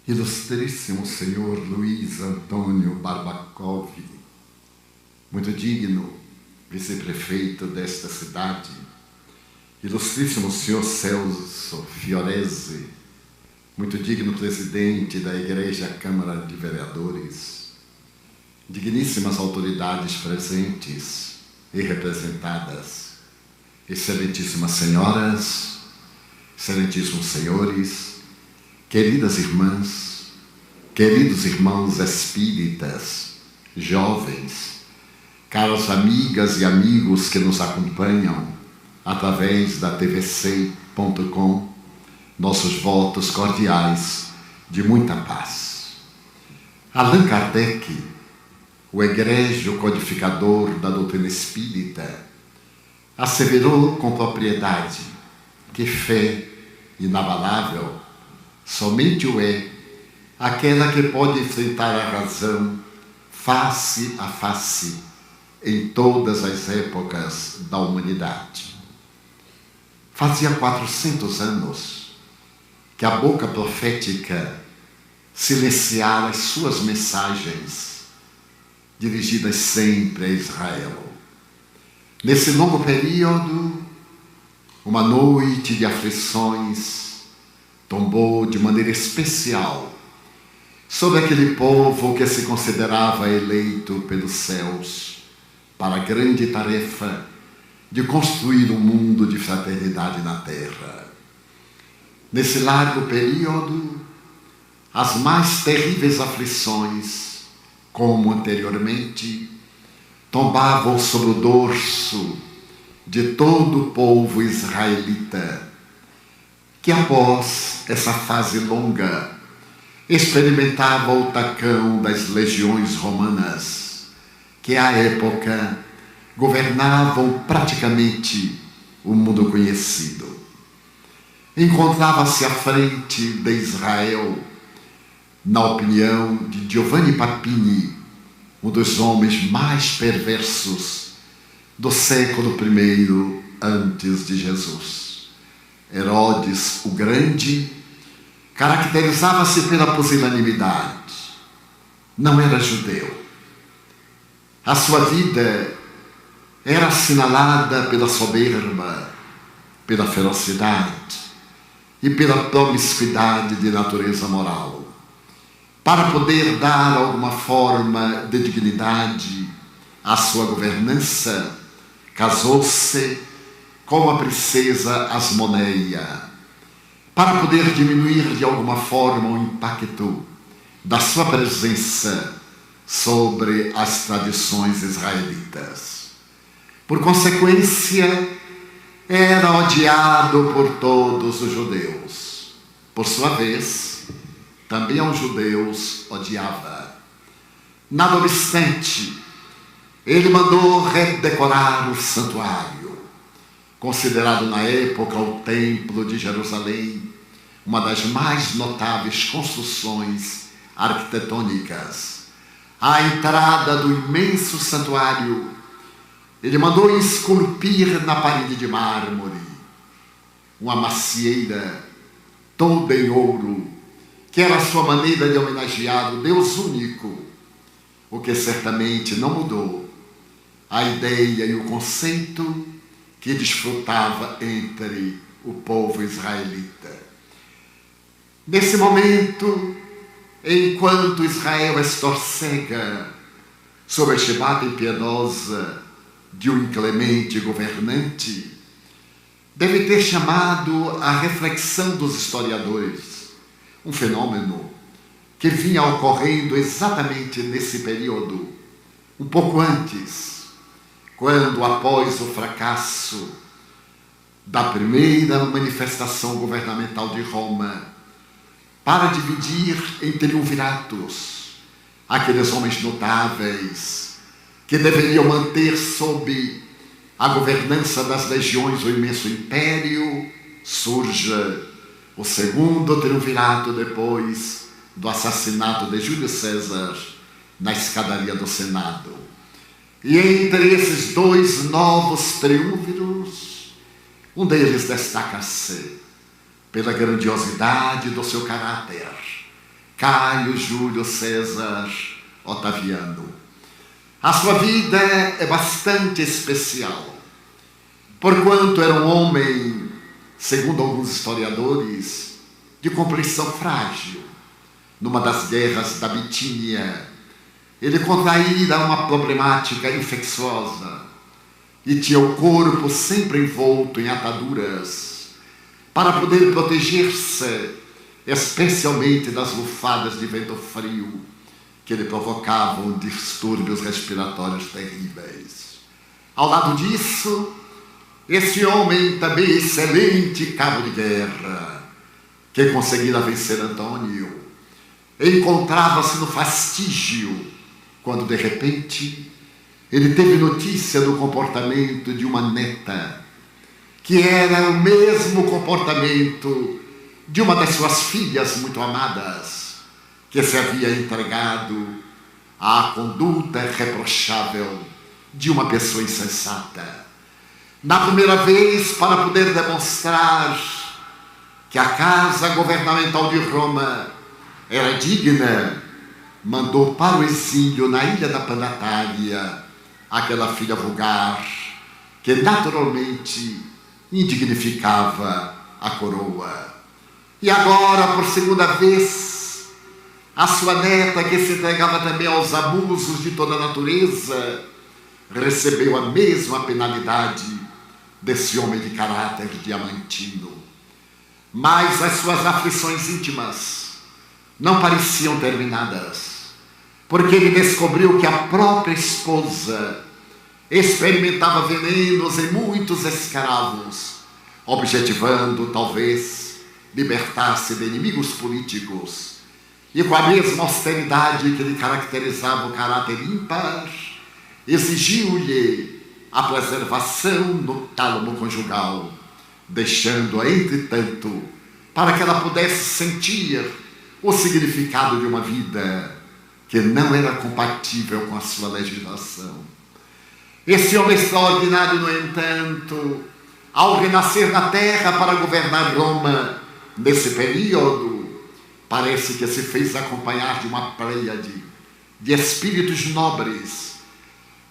Ilustríssimo senhor Luiz Antônio Barbakov, muito digno vice-prefeito desta cidade, ilustríssimo senhor Celso Fiorese, muito digno presidente da Igreja Câmara de Vereadores, digníssimas autoridades presentes e representadas, excelentíssimas senhoras, excelentíssimos senhores, queridas irmãs, queridos irmãos espíritas, jovens, caras amigas e amigos que nos acompanham através da tvc.com, nossos votos cordiais de muita paz. Allan Kardec, o egrégio codificador da doutrina espírita, asseverou com propriedade que fé inabalável somente o é aquela que pode enfrentar a razão face a face em todas as épocas da humanidade. Fazia 400 anos que a boca profética silenciara as suas mensagens dirigidas sempre a Israel. Nesse longo período, uma noite de aflições tombou de maneira especial sobre aquele povo que se considerava eleito pelos céus para a grande tarefa de construir um mundo de fraternidade na terra. Nesse largo período, as mais terríveis aflições, como anteriormente, tombavam sobre o dorso de todo o povo israelita, que após essa fase longa experimentava o tacão das legiões romanas, que à época governavam praticamente o mundo conhecido. Encontrava-se à frente de Israel, na opinião de Giovanni Papini, um dos homens mais perversos do século I antes de Jesus. Herodes o Grande caracterizava-se pela pusilanimidade. Não era judeu. A sua vida era assinalada pela soberba, pela ferocidade e pela promiscuidade de natureza moral. Para poder dar alguma forma de dignidade à sua governança, casou-se com a princesa Asmoneia, para poder diminuir de alguma forma o impacto da sua presença sobre as tradições israelitas. Por consequência, era odiado por todos os judeus. Por sua vez, também aos judeus odiava. Nada obstante, ele mandou redecorar o santuário, considerado na época o Templo de Jerusalém, uma das mais notáveis construções arquitetônicas. À entrada do imenso santuário, ele mandou esculpir na parede de mármore uma macieira toda em ouro, que era a sua maneira de homenagear o Deus único, o que certamente não mudou a ideia e o conceito que desfrutava entre o povo israelita. Nesse momento, enquanto Israel estorcega sob a chibata impiedosa de um inclemente governante, deve ter chamado a reflexão dos historiadores um fenômeno que vinha ocorrendo exatamente nesse período, um pouco antes, quando, após o fracasso da primeira manifestação governamental de Roma, para dividir em triunviratos aqueles homens notáveis que deveriam manter sob a governança das legiões o imenso império, surge o segundo triunvirato depois do assassinato de Júlio César na escadaria do Senado. E entre esses dois novos triunviros, um deles destaca-se pela grandiosidade do seu caráter, Caio Júlio César Otaviano. A sua vida é bastante especial, porquanto era um homem, segundo alguns historiadores, de complexão frágil. Numa das guerras da Bitínia, ele contraíra uma problemática infecciosa e tinha o corpo sempre envolto em ataduras para poder proteger-se, especialmente das lufadas de vento frio que lhe provocavam distúrbios respiratórios terríveis. Ao lado disso, esse homem também excelente cabo de guerra, que conseguira vencer Antônio, encontrava-se no fastígio, quando de repente ele teve notícia do comportamento de uma neta, que era o mesmo comportamento de uma das suas filhas muito amadas, que se havia entregado à conduta reprochável de uma pessoa insensata. Na primeira vez, para poder demonstrar que a casa governamental de Roma era digna, mandou para o exílio na ilha da Panatária aquela filha vulgar que naturalmente indignificava a coroa. E agora, por segunda vez, a sua neta, que se entregava também aos abusos de toda a natureza, recebeu a mesma penalidade desse homem de caráter diamantino. Mas as suas aflições íntimas não pareciam terminadas, porque ele descobriu que a própria esposa experimentava venenos em muitos escravos, objetivando, talvez, libertar-se de inimigos políticos. E com a mesma austeridade que lhe caracterizava o caráter ímpar, exigiu-lhe a preservação no tálamo conjugal, deixando-a, entretanto, para que ela pudesse sentir o significado de uma vida que não era compatível com a sua legislação. Esse homem extraordinário, no entanto, ao renascer na terra para governar Roma, nesse período, parece que se fez acompanhar de uma pleiade de espíritos nobres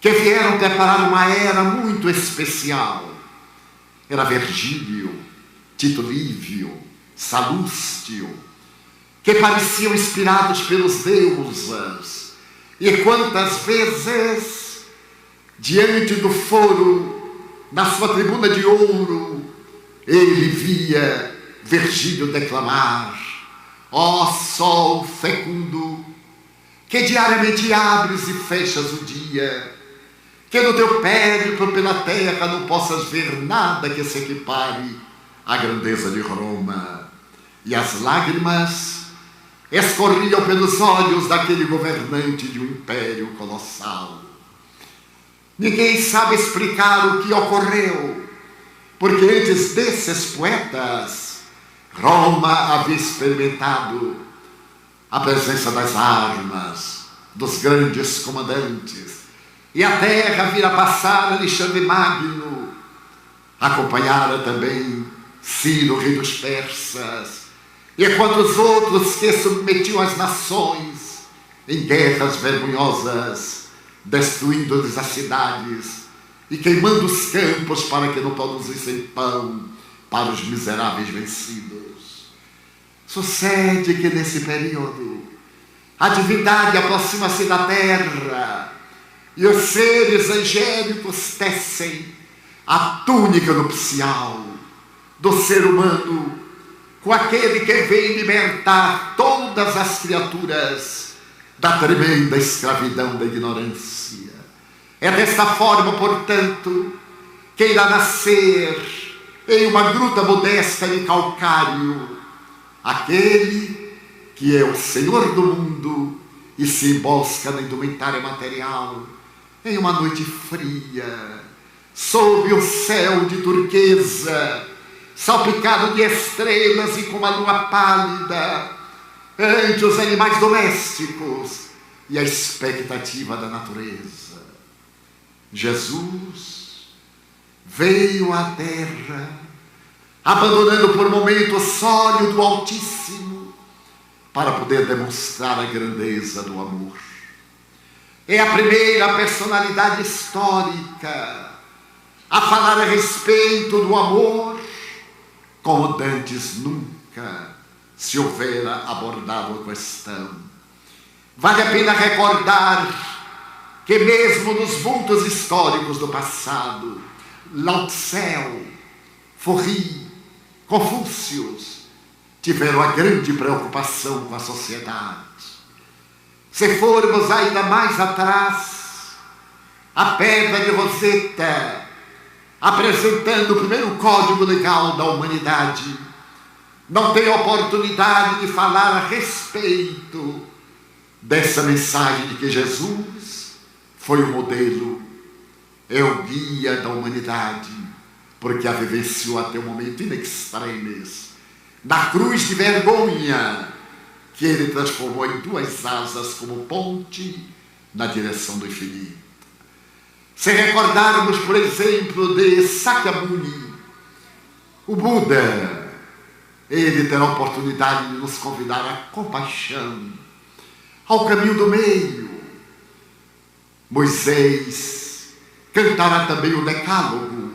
que vieram preparar uma era muito especial. Era Virgílio, Tito Livio, Salústio, que pareciam inspirados pelos deuses. E quantas vezes, diante do foro, na sua tribuna de ouro, ele via Virgílio declamar: ó sol fecundo, que diariamente abres e fechas o dia, que no teu périplo pela terra não possas ver nada que se equipare à grandeza de Roma. E as lágrimas escorriam pelos olhos daquele governante de um império colossal. Ninguém sabe explicar o que ocorreu, porque antes desses poetas, Roma havia experimentado a presença das armas, dos grandes comandantes, e a terra vira passar Alexandre Magno, acompanhara também Ciro, rei dos persas, e quantos outros que submetiam as nações em guerras vergonhosas, destruindo-lhes as cidades e queimando os campos para que não produzissem pão para os miseráveis vencidos. Sucede que nesse período a divindade aproxima-se da terra e os seres angélicos tecem a túnica nupcial do ser humano com aquele que vem libertar todas as criaturas da tremenda escravidão da ignorância. É desta forma, portanto, que irá nascer em uma gruta modesta de calcário aquele que é o Senhor do mundo e se embosca na indumentária material em uma noite fria, sob o céu de turquesa, salpicado de estrelas e com uma lua pálida, ante os animais domésticos e a expectativa da natureza. Jesus veio à terra, abandonando por um momento o sólio do Altíssimo, para poder demonstrar a grandeza do amor. É a primeira personalidade histórica a falar a respeito do amor como dantes nunca se houvera abordado a questão. Vale a pena recordar que mesmo nos vultos históricos do passado, Lao Tse, Fourier, Confúcio tiveram a grande preocupação com a sociedade. Se formos ainda mais atrás, a Pedra de Roseta, apresentando o primeiro código legal da humanidade, não tem oportunidade de falar a respeito dessa mensagem de que Jesus foi o modelo, é o guia da humanidade, porque a vivenciou até o momento in extremis, na cruz de vergonha, que ele transformou em duas asas como ponte na direção do infinito. Se recordarmos, por exemplo, de Sakyamuni, o Buda, ele terá a oportunidade de nos convidar à compaixão, ao caminho do meio. Moisés cantará também o Decálogo,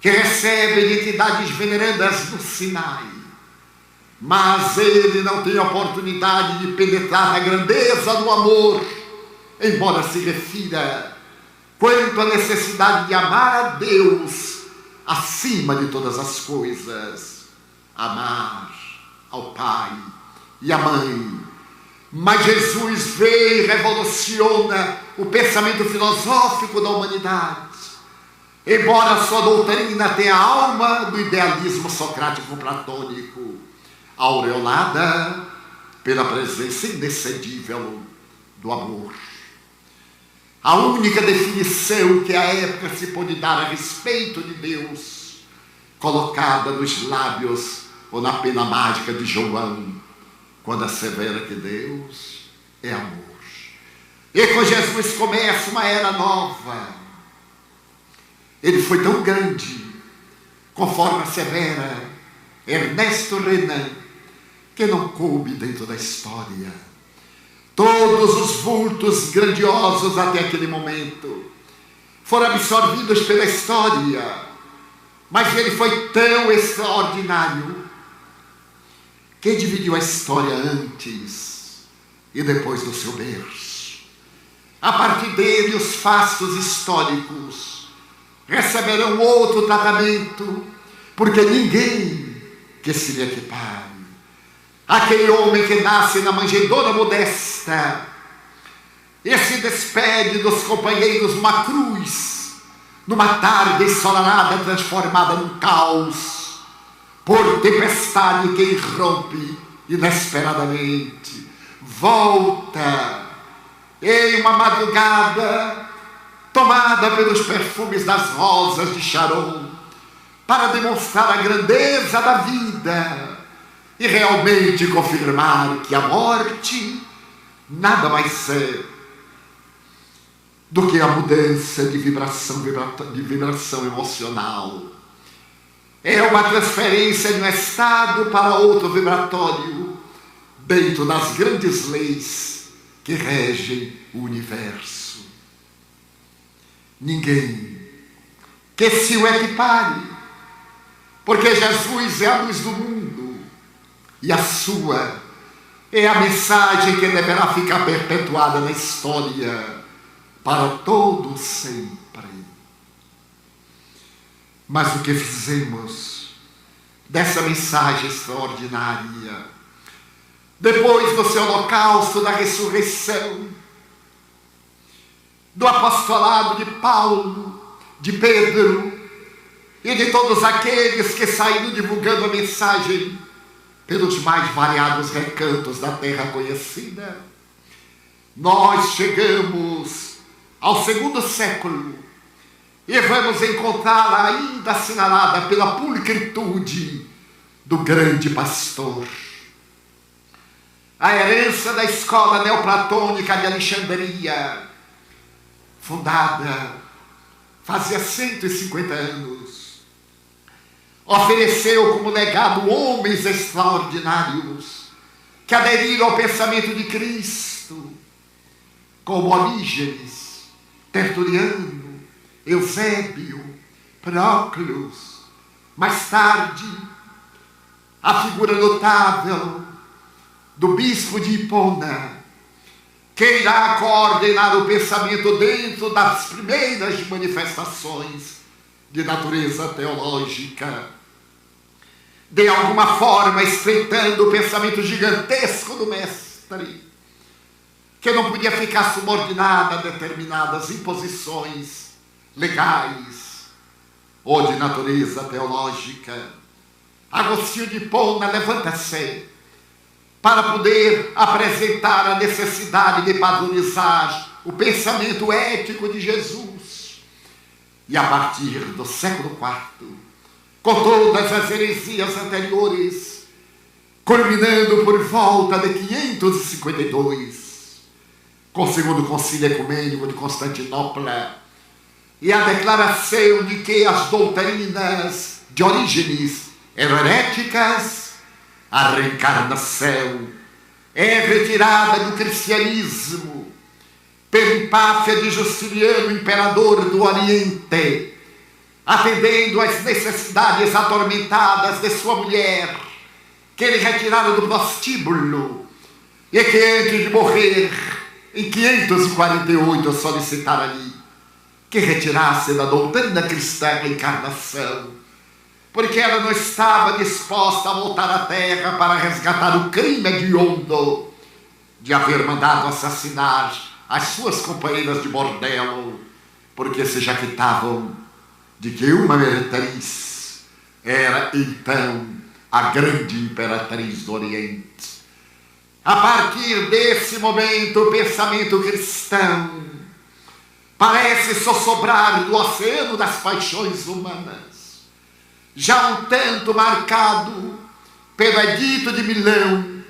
que recebe entidades venerandas no Sinai, mas ele não tem a oportunidade de penetrar na grandeza do amor, embora se refira quanto à necessidade de amar a Deus acima de todas as coisas, amar ao Pai e à Mãe. Mas Jesus veio e revoluciona o pensamento filosófico da humanidade, embora a sua doutrina tenha a alma do idealismo socrático-platônico, aureolada pela presença inexcedível do amor. A única definição que à época se pôde dar a respeito de Deus, colocada nos lábios ou na pena mágica de João, quando assevera que Deus é amor. E com Jesus começa uma era nova. Ele foi tão grande, conforme assevera Ernesto Renan, que não coube dentro da história. Todos os vultos grandiosos até aquele momento foram absorvidos pela história, mas ele foi tão extraordinário que dividiu a história antes e depois do seu berço. A partir dele, os fatos históricos receberão outro tratamento, porque ninguém que se lhe equipare. Aquele homem que nasce na manjedoura modesta e se despede dos companheiros numa cruz, numa tarde ensolarada transformada num caos, por tempestade que irrompe inesperadamente, volta em uma madrugada tomada pelos perfumes das rosas de Sharon, para demonstrar a grandeza da vida e realmente confirmar que a morte nada mais é do que a mudança de vibração emocional. É uma transferência de um estado para outro vibratório, dentro das grandes leis que regem o universo. Ninguém que se o equipare, porque Jesus é a luz do mundo, e a sua é a mensagem que deverá ficar perpetuada na história para todo sempre. Mas o que fizemos dessa mensagem extraordinária, depois do seu holocausto, da ressurreição, do apostolado de Paulo, de Pedro e de todos aqueles que saíram divulgando a mensagem pelos mais variados recantos da terra conhecida? Nós chegamos ao segundo século e vamos encontrá-la ainda assinalada pela pulcritude do grande pastor. A herança da escola neoplatônica de Alexandria, fundada fazia 150 anos, ofereceu como legado homens extraordinários que aderiram ao pensamento de Cristo, como Orígenes, Tertuliano, Eusébio, Proclus. Mais tarde, a figura notável do bispo de Hipona, que irá coordenar o pensamento dentro das primeiras manifestações de natureza teológica, de alguma forma estreitando o pensamento gigantesco do mestre, que não podia ficar subordinado a determinadas imposições legais ou de natureza teológica. Agostinho de Hipona levanta-se para poder apresentar a necessidade de padronizar o pensamento ético de Jesus. E a partir do século IV, com todas as heresias anteriores, culminando por volta de 552, com o segundo concílio ecumênico de Constantinopla, e a declaração de que as doutrinas de Orígenes eram heréticas, a reencarnação é retirada do cristianismo pelo Hipátia de Justiniano, imperador do Oriente, atendendo às necessidades atormentadas de sua mulher, que ele retirara do prostíbulo, e que antes de morrer, em 548, solicitara-lhe que retirasse da doutrina cristã a encarnação, porque ela não estava disposta a voltar à terra para resgatar o crime hediondo de haver mandado assassinar as suas companheiras de bordel, porque se jactavam de que uma meretriz era então a grande imperatriz do Oriente. A partir desse momento, o pensamento cristão parece sossobrar do oceano das paixões humanas, já um tanto marcado pelo Edito de Milão,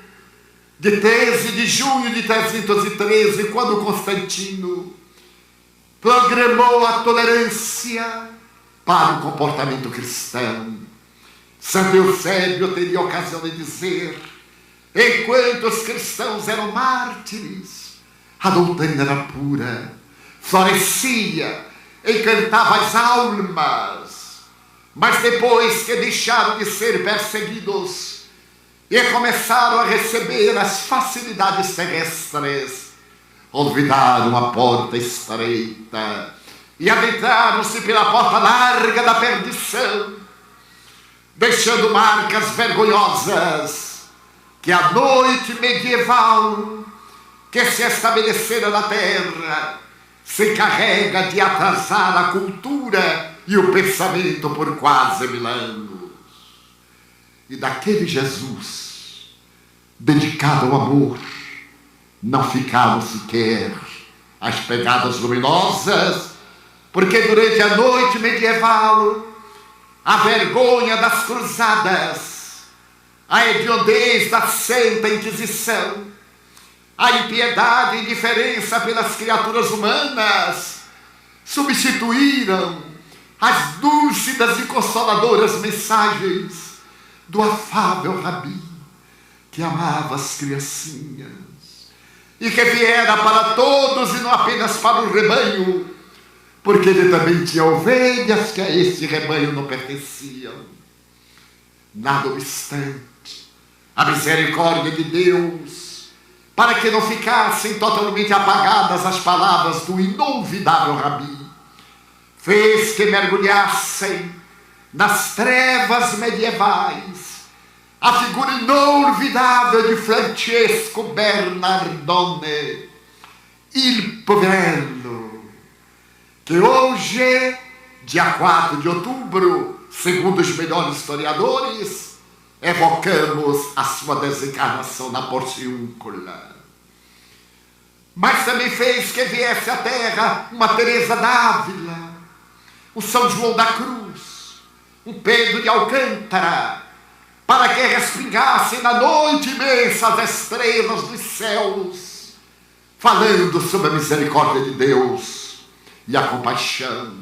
de 13 de junho de 313, quando Constantino programou a tolerância para o comportamento cristão. Santo Eusébio teria ocasião de dizer: enquanto os cristãos eram mártires, a doutrina era pura, florescia, encantava as almas. Mas depois que deixaram de ser perseguidos e começaram a receber as facilidades terrestres, olvidaram a porta estreita e adentraram-se pela porta larga da perdição, deixando marcas vergonhosas que a noite medieval que se estabelecera na terra se encarrega de atrasar a cultura e o pensamento por quase 1000 anos. E daquele Jesus, dedicado ao amor, não ficaram sequer as pegadas luminosas, porque durante a noite medieval, a vergonha das cruzadas, a hediondez da Santa Inquisição, a impiedade e indiferença pelas criaturas humanas substituíram as dúlcidas e consoladoras mensagens do afável Rabi, que amava as criancinhas e que viera para todos e não apenas para o rebanho, porque ele também tinha ovelhas que a este rebanho não pertenciam. Nada obstante, a misericórdia de Deus, para que não ficassem totalmente apagadas as palavras do inolvidável Rabi, fez que mergulhassem nas trevas medievais a figura inolvidável de Francesco Bernardone, il Poverello, que hoje, dia 4 de outubro, segundo os melhores historiadores, evocamos a sua desencarnação na Porciúncula. Mas também fez que viesse à terra uma Teresa d'Ávila, o São João da Cruz, um Pedro de Alcântara, para que respingassem na noite imensa as estrelas dos céus, falando sobre a misericórdia de Deus e a compaixão.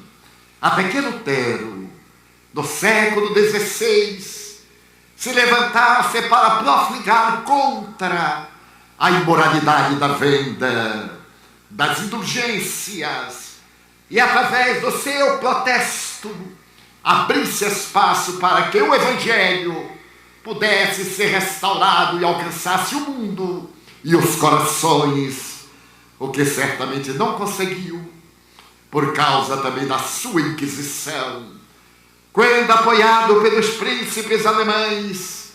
Até que Lutero, no século XVI, se levantasse para profligar contra a imoralidade da venda, das indulgências, e através do seu protesto abrisse espaço para que o Evangelho pudesse ser restaurado e alcançasse o mundo e os corações, o que certamente não conseguiu, por causa também da sua Inquisição, quando, apoiado pelos príncipes alemães,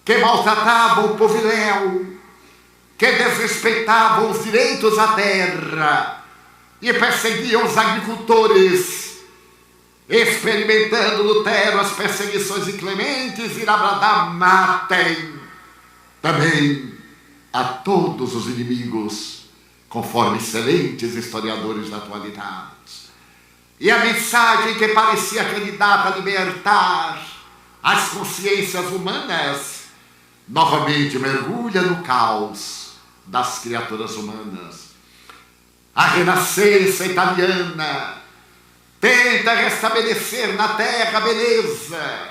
que maltratavam o poviléu, que desrespeitavam os direitos à terra e perseguiam os agricultores, experimentando Lutero as perseguições inclementes, irá bradar: matem também a todos os inimigos, conforme excelentes historiadores da atualidade. E a mensagem que parecia candidata a libertar as consciências humanas novamente mergulha no caos das criaturas humanas. A renascença italiana tenta restabelecer na terra a beleza,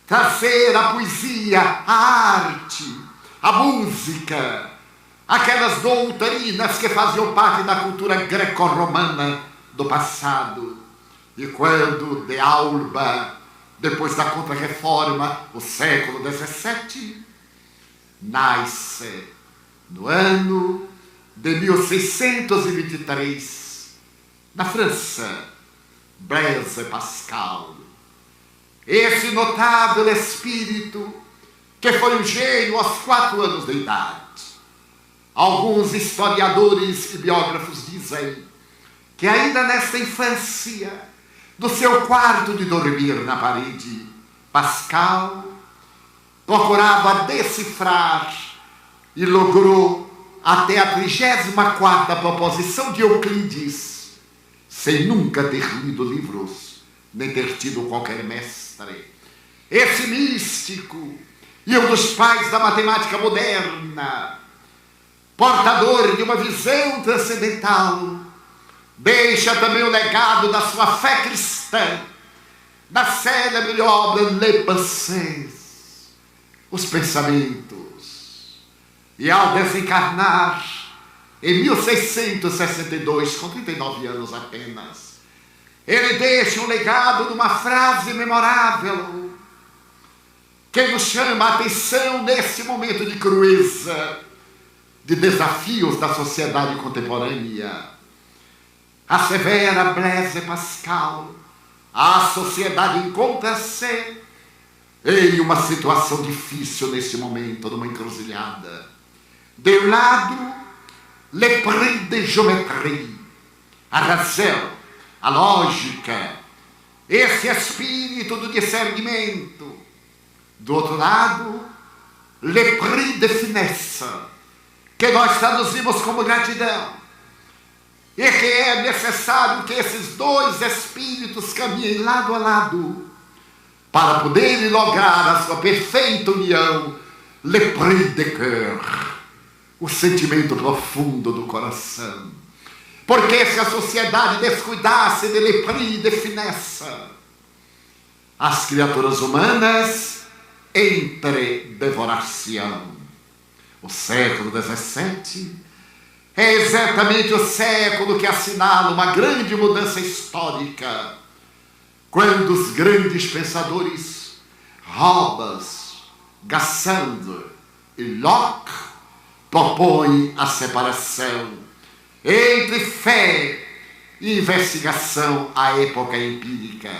trazer a poesia, a arte, a música, aquelas doutrinas que faziam parte da cultura greco-romana do passado. E quando de Alba, depois da Contra-Reforma, o século XVII, nasce no ano de 1623, na França, Blaise Pascal, esse notável espírito que foi um gênio aos 4 anos de idade. Alguns historiadores e biógrafos dizem que ainda nesta infância, do seu quarto de dormir na parede, Pascal procurava decifrar e logrou até a 34ª proposição de Euclides, sem nunca ter lido livros, nem ter tido qualquer mestre. Esse místico e um dos pais da matemática moderna, portador de uma visão transcendental, deixa também o legado da sua fé cristã, da célebre obra Les Pensées, os pensamentos. E ao desencarnar em 1662, com 39 anos apenas, ele deixa um legado de uma frase memorável que nos chama a atenção nesse momento de crueza, de desafios da sociedade contemporânea. Assevera Blaise Pascal: a sociedade encontra-se em uma situação difícil neste momento, numa encruzilhada. De um lado, le prix de géométrie, a razão, a lógica, esse espírito do discernimento. Do outro lado, le prix de finesse, que nós traduzimos como gratidão. E que é necessário que esses dois espíritos caminhem lado a lado para poderem lograr a sua perfeita união, le prix de cœur, o sentimento profundo do coração. Porque se a sociedade descuidasse de le prix de finesse, as criaturas humanas devorar-se-ão. O século XVII é exatamente o século que assinala uma grande mudança histórica, quando os grandes pensadores Hobbes, Gassendi e Locke propõem a separação entre fé e investigação à época empírica.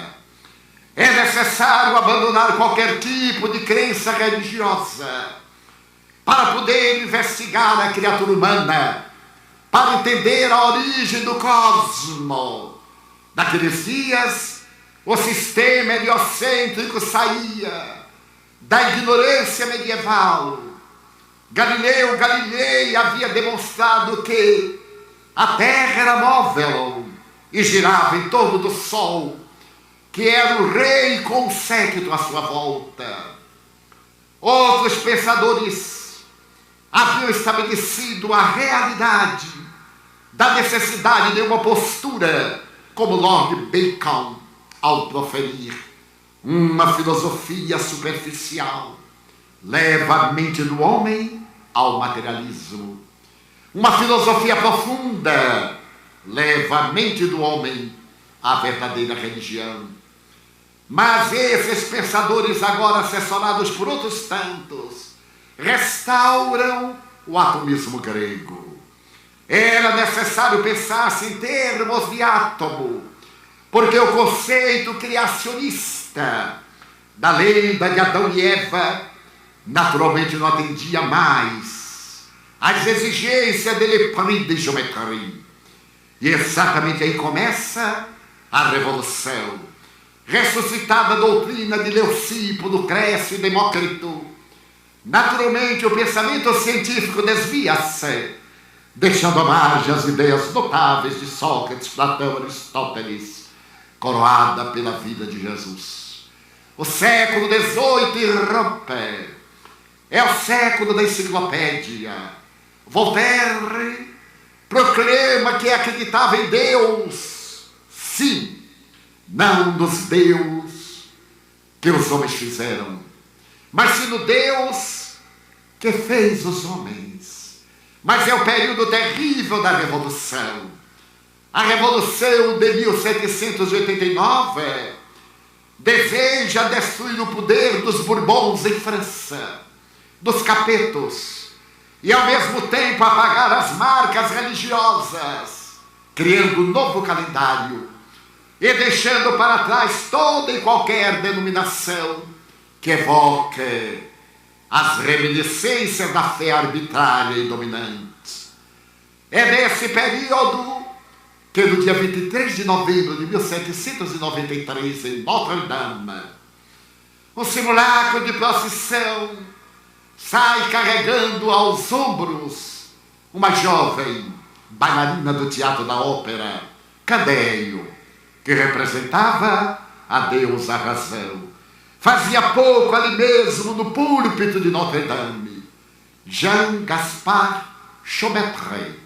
É necessário abandonar qualquer tipo de crença religiosa para poder investigar a criatura humana, para entender a origem do cosmos. Naqueles dias, o sistema heliocêntrico saía da ignorância medieval. Galileu Galilei havia demonstrado que a Terra era móvel e girava em torno do Sol, que era o rei com o séquito à sua volta. Outros pensadores haviam estabelecido a realidade da necessidade de uma postura, como Lord Bacon, ao proferir: Uma filosofia superficial leva a mente do homem ao materialismo. Uma filosofia profunda leva a mente do homem à verdadeira religião. Mas esses pensadores, agora assessorados por outros tantos, restauram o atomismo grego. Era necessário pensar-se em termos de átomo, porque o conceito criacionista da lenda de Adão e Eva naturalmente não atendia mais às exigências de l'esprit de geometria. E exatamente aí começa a revolução. Ressuscitada a doutrina de Leucipo, Lucrécio e Demócrito, naturalmente o pensamento científico desvia-se, deixando à margem as ideias notáveis de Sócrates, Platão, Aristóteles, coroada pela vida de Jesus. O século XVIII irrompe. É o século da enciclopédia. Voltaire proclama que acreditava em Deus, sim, não nos Deus que os homens fizeram, mas sim no Deus que fez os homens. Mas é o período terrível da Revolução. A Revolução de 1789 deseja destruir o poder dos Bourbons em França, dos Capetos, e ao mesmo tempo apagar as marcas religiosas, criando um novo calendário e deixando para trás toda e qualquer denominação que evoque as reminiscências da fé arbitrária e dominante. É nesse período que no dia 23 de novembro de 1793, em Notre-Dame, um simulacro de procissão sai carregando aos ombros uma jovem bailarina do Teatro da Ópera, Candeio, que representava a deusa razão. Fazia pouco ali mesmo, no púlpito de Notre-Dame, Jean-Gaspard Chometré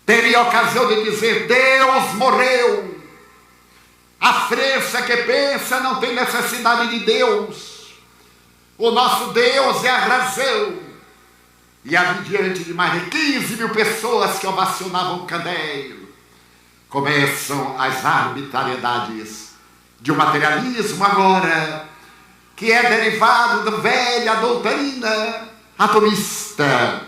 teria a ocasião de dizer: Deus morreu. A França que pensa não tem necessidade de Deus. O nosso Deus é a razão. E ali diante de mais de 15 mil pessoas que ovacionavam Candeio, começam as arbitrariedades de um materialismo agora que é derivado da velha doutrina atomista,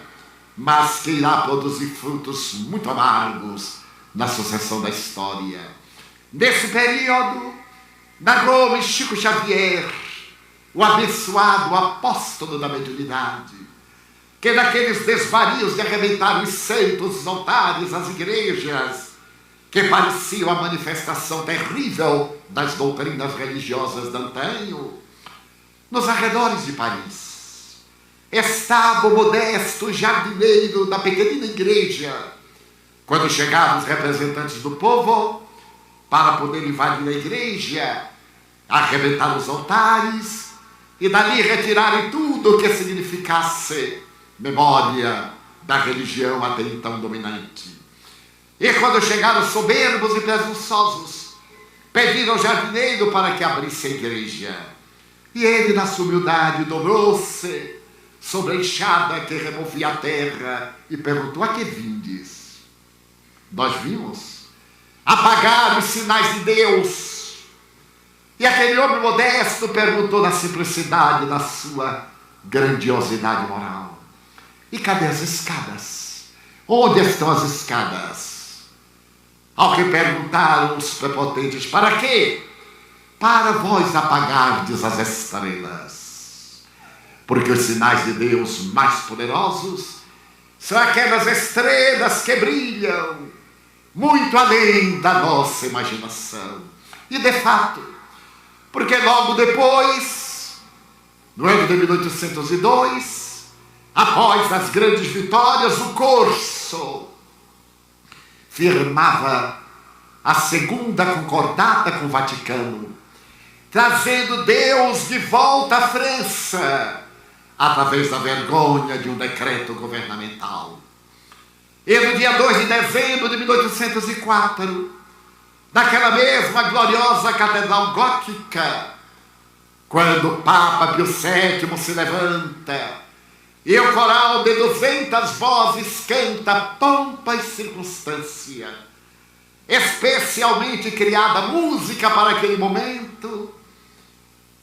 mas que irá produzir frutos muito amargos na sucessão da história. Nesse período, narrou-me Chico Xavier, o abençoado apóstolo da mediunidade, que naqueles desvarios de arrebentar os santos, os altares, as igrejas, que pareciam a manifestação terrível das doutrinas religiosas de antanho, nos arredores de Paris, estava o modesto jardineiro da pequenina igreja, quando chegaram os representantes do povo para poder invadir a igreja, arrebentar os altares e dali retirarem tudo o que significasse memória da religião até então dominante. E quando chegaram soberbos e presunçosos, pediram ao jardineiro para que abrisse a igreja. E ele, na sua humildade, dobrou-se sobre a enxada que removia a terra e perguntou: a que vindes? Nós vimos apagar os sinais de Deus. E aquele homem modesto perguntou na simplicidade da sua grandiosidade moral: e cadê as escadas? Onde estão as escadas? Ao que perguntaram os prepotentes: para quê? Para vós apagardes as estrelas. Porque os sinais de Deus mais poderosos são aquelas estrelas que brilham muito além da nossa imaginação. E de fato, porque logo depois, no ano de 1802, após as grandes vitórias, o Corso firmava a segunda concordata com o Vaticano, trazendo Deus de volta à França, através da vergonha de um decreto governamental. E no dia 2 de dezembro de 1804, naquela mesma gloriosa catedral gótica, quando o Papa Pio VII se levanta e o coral de 200 vozes canta pompa e circunstância, especialmente criada música para aquele momento,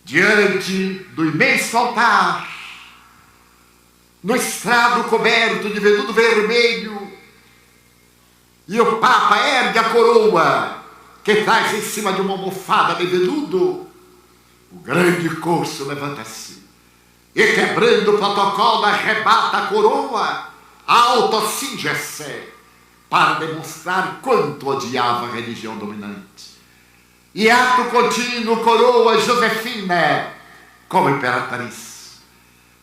diante do imenso altar, no estrado coberto de veludo vermelho, e o Papa ergue a coroa que traz em cima de uma almofada de veludo. O grande corso levanta-se e, quebrando o protocolo, arrebata a coroa, autocinge-se para demonstrar quanto odiava a religião dominante. E ato contínuo coroa Josefina como imperatriz.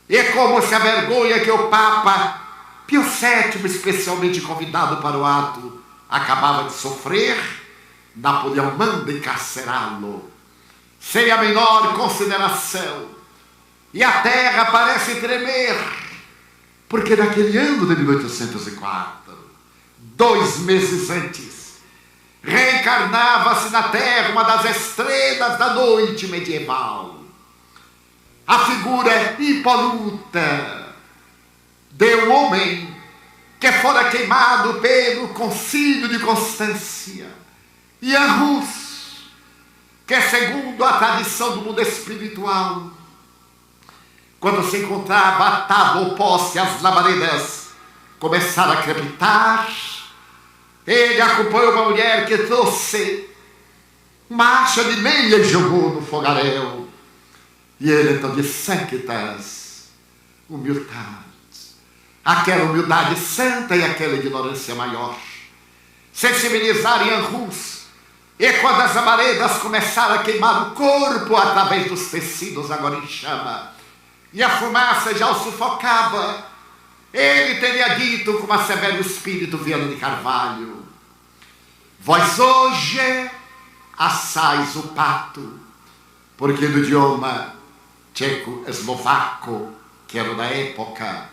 E como se a vergonha que o Papa Pio VII, especialmente convidado para o ato, acabava de sofrer, Napoleão manda encarcerá-lo sem a menor consideração. E a terra parece tremer, porque naquele ano de 1804, 2 meses antes, reencarnava-se na terra uma das estrelas da noite medieval, a figura impoluta de um homem que fora queimado pelo concílio de Constância, Jan Hus, que, segundo a tradição do mundo espiritual, quando se encontrava à tábua oposta às labaredas, começaram a crepitar. Ele acompanhou uma mulher que trouxe uma acha de lenha e jogou no fogaréu. E ele então disse: sanctas, humildade, aquela humildade santa e aquela ignorância maior, sensibilizaram Jan Hus. E quando as labaredas começaram a queimar o corpo através dos tecidos agora em chama, e a fumaça já o sufocava, ele teria dito com uma severo espírito Viana de Carvalho: vós hoje assais o pato, porque no idioma tcheco-eslovaco, que era da época,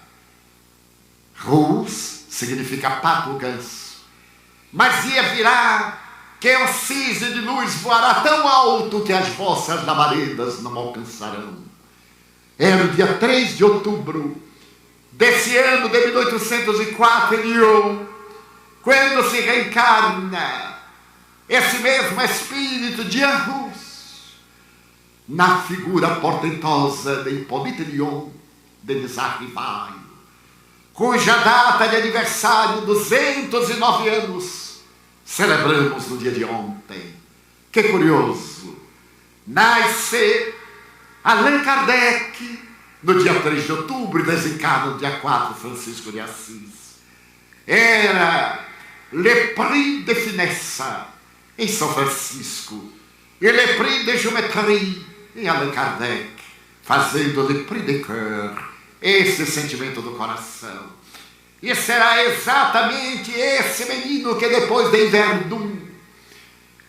Rus significa pato, ganso. Mas dia virá que o cisne de luz voará tão alto que as vossas labaredas não alcançarão. Era o dia 3 de outubro desse ano de 1804 em Lyon, quando se reencarna esse mesmo espírito de Jan Hus na figura portentosa de Hippolyte Lyon de Isaac Rivail, cuja data de aniversário, 209 anos, celebramos no dia de ontem. Que curioso! Nasce Allan Kardec no dia 3 de outubro e desencarna no dia 4 Francisco de Assis. Era Le Prix de Finesse em São Francisco e Le Prix de Géométrie em Allan Kardec, fazendo Le Prix de Cœur, esse sentimento do coração. E será exatamente esse menino que depois de Verdun,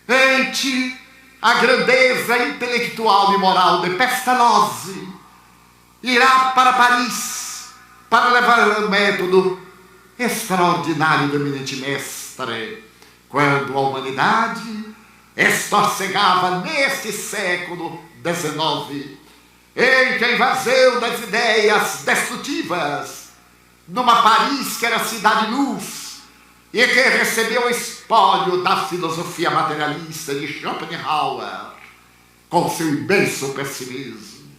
ante a grandeza intelectual e moral de Pestalozzi, irá para Paris para levar um método extraordinário do eminente mestre, quando a humanidade estorcegava neste século XIX, entre a invasão das ideias destrutivas, numa Paris que era cidade-luz e que recebeu o espólio da filosofia materialista de Schopenhauer, com seu imenso pessimismo,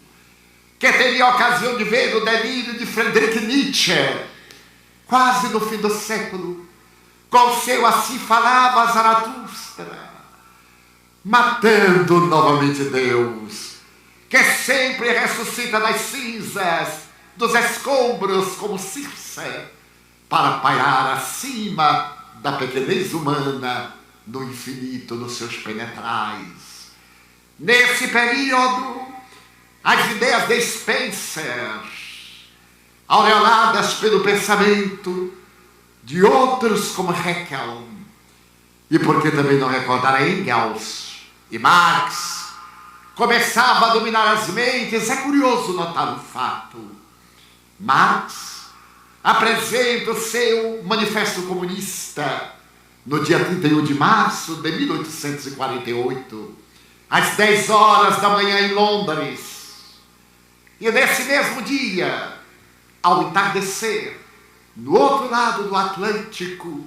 que teria a ocasião de ver o delírio de Friedrich Nietzsche, quase no fim do século, com seu assim falava Zaratustra, matando novamente Deus, que sempre ressuscita das cinzas, dos escombros como Circe, para pairar acima da pequenez humana no infinito nos seus penetrais. Nesse período, as ideias de Spencer, aureoladas pelo pensamento de outros como Haeckel, e por que também não recordar Engels e Marx, começava a dominar as mentes. É curioso notar um fato: Marx apresenta o seu Manifesto Comunista no dia 31 de março de 1848, às 10 horas da manhã em Londres. E nesse mesmo dia, ao entardecer, no outro lado do Atlântico,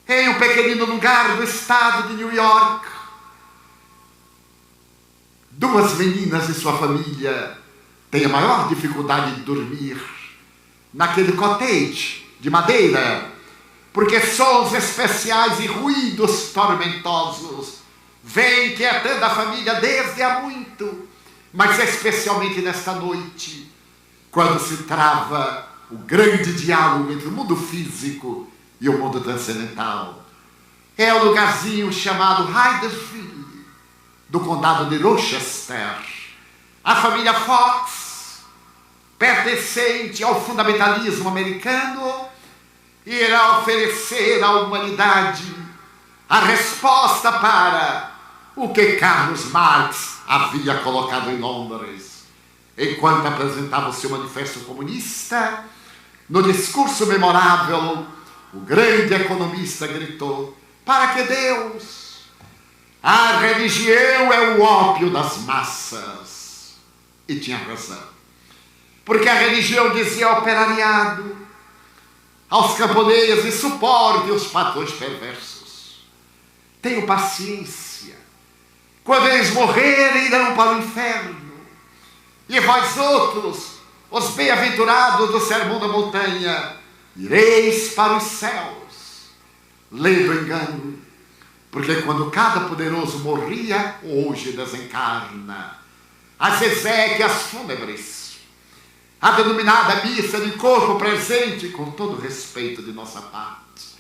em um pequenino lugar do estado de New York, duas meninas e sua família têm a maior dificuldade de dormir naquele cottage de madeira, porque sons especiais e ruídos tormentosos vêm inquietando a família desde há muito, mas especialmente nesta noite, quando se trava o grande diálogo entre o mundo físico e o mundo transcendental. É o lugarzinho chamado Hydesville, do condado de Rochester. A família Fox, pertencente ao fundamentalismo americano, irá oferecer à humanidade a resposta para o que Carlos Marx havia colocado em Londres, enquanto apresentava o seu manifesto comunista. No discurso memorável, o grande economista gritou: para que Deus? A religião é o ópio das massas. E tinha razão. Porque a religião dizia ao operariado, aos camponeses, suporte os patrões perversos. Tenham paciência. Quando eles morrerem, irão para o inferno. E vós outros, os bem-aventurados do Sermão da Montanha, ireis para os céus. Lê do engano, porque quando cada poderoso morria, hoje desencarna. As exéquias fúnebres, a denominada missa de corpo presente, com todo respeito de nossa parte,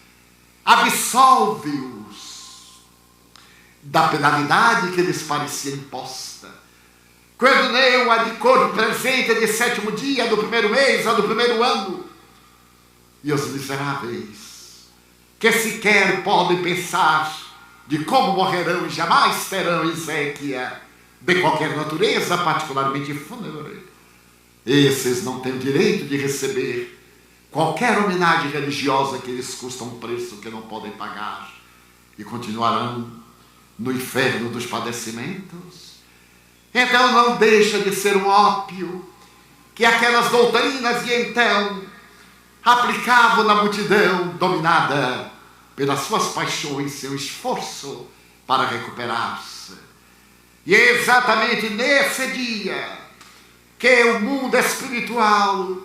absolve-os da penalidade que lhes parecia imposta. Quando nem a de corpo presente de sétimo dia, do primeiro mês ou do primeiro ano. E os miseráveis, que sequer podem pensar de como morrerão e jamais terão exéquia de qualquer natureza, particularmente fúnebre, esses não têm o direito de receber qualquer homenagem religiosa que lhes custa um preço que não podem pagar e continuarão no inferno dos padecimentos. Então não deixa de ser um ópio que aquelas doutrinas de então aplicavam na multidão dominada pelas suas paixões, seu esforço para recuperar-se. E é exatamente nesse dia que o mundo espiritual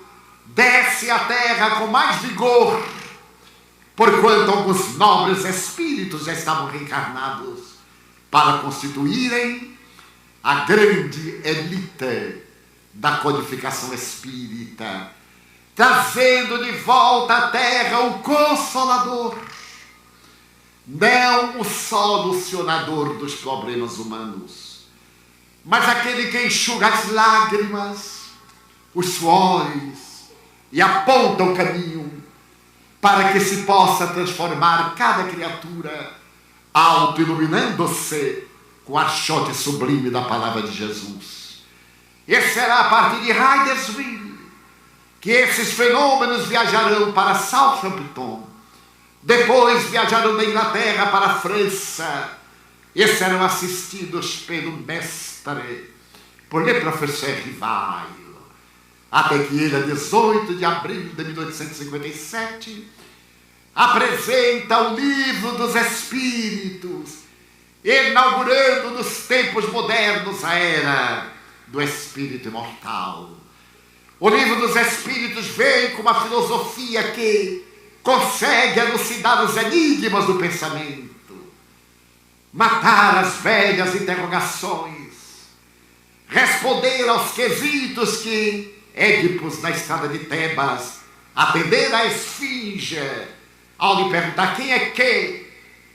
desce à terra com mais vigor, porquanto alguns nobres espíritos já estavam reencarnados para constituírem a grande elite da codificação espírita, trazendo de volta à terra o Consolador, não o solucionador dos problemas humanos, mas aquele que enxuga as lágrimas, os suores e aponta o caminho para que se possa transformar cada criatura auto-iluminando-se com a achote sublime da palavra de Jesus. E será a partir de Hydesville que esses fenômenos viajarão para Southampton, depois viajarão da Inglaterra para a França e serão assistidos pelo mestre, por le professeur Rivail, até que ele, a 18 de abril de 1857, apresenta o livro dos Espíritos, inaugurando nos tempos modernos a era do Espírito imortal. O livro dos Espíritos vem com uma filosofia que consegue elucidar os enigmas do pensamento, matar as velhas interrogações, responder aos quesitos que Édipos, na estrada de Tebas, atender à esfinge, ao lhe perguntar quem é que,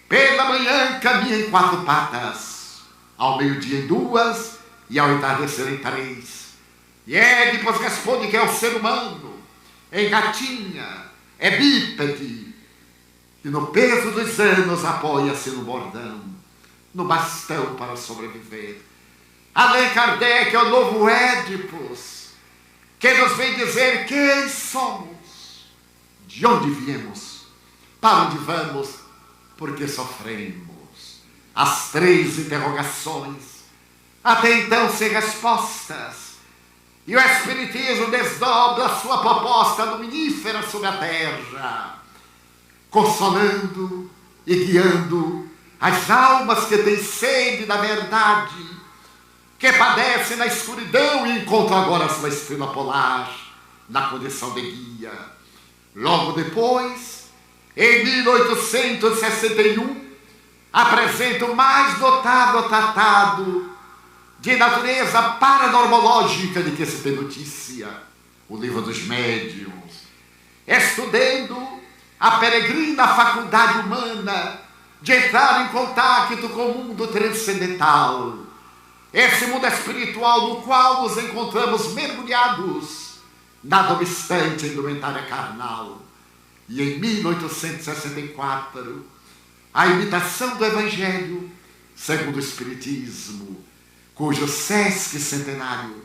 pela manhã caminha em 4 patas, ao meio-dia em 2 e ao entardecer em 3. E Édipos responde que é o ser humano, engatinha, é bípede, e no peso dos anos apoia-se no bordão, no bastão para sobreviver. Allan Kardec é o novo Édipos, que nos vem dizer quem somos, de onde viemos, para onde vamos, porque sofremos. As 3 interrogações, até então sem respostas, E o Espiritismo desdobra a sua proposta luminífera sobre a terra, consolando e guiando as almas que têm sede da verdade, que padecem na escuridão e encontram agora a sua estrela polar na condição de guia. Logo depois, em 1861, apresenta o mais notável tratado de natureza paranormológica de que se tem notícia, o Livro dos Médiuns, estudando a peregrina faculdade humana de entrar em contato com o mundo transcendental, esse mundo espiritual no qual nos encontramos mergulhados, nada obstante a indumentária carnal. E em 1864, a imitação do Evangelho segundo o Espiritismo, cujo Sesc centenário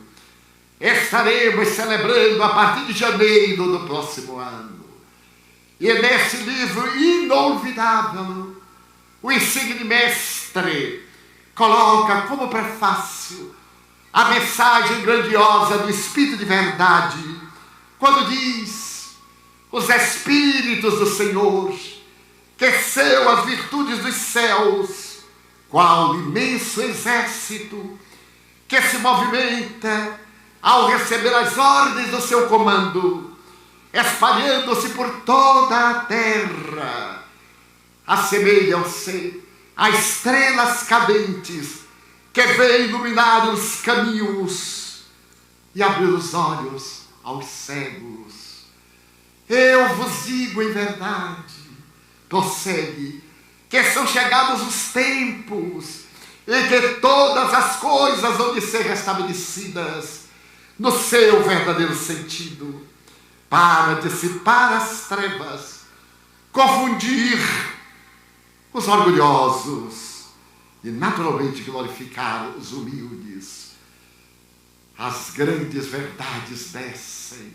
estaremos celebrando a partir de janeiro do próximo ano. E nesse livro inolvidável, o insigne mestre coloca como prefácio a mensagem grandiosa do Espírito de Verdade, quando diz: os Espíritos do Senhor, que são as virtudes dos céus, qual imenso exército que se movimenta ao receber as ordens do seu comando, espalhando-se por toda a terra, assemelham-se a estrelas cadentes que vêm iluminar os caminhos e abrir os olhos aos cegos. Eu vos digo em verdade, prossegue, que são chegados os tempos e que todas as coisas hão de ser restabelecidas no seu verdadeiro sentido, para dissipar as trevas, confundir os orgulhosos e naturalmente glorificar os humildes. As grandes verdades descem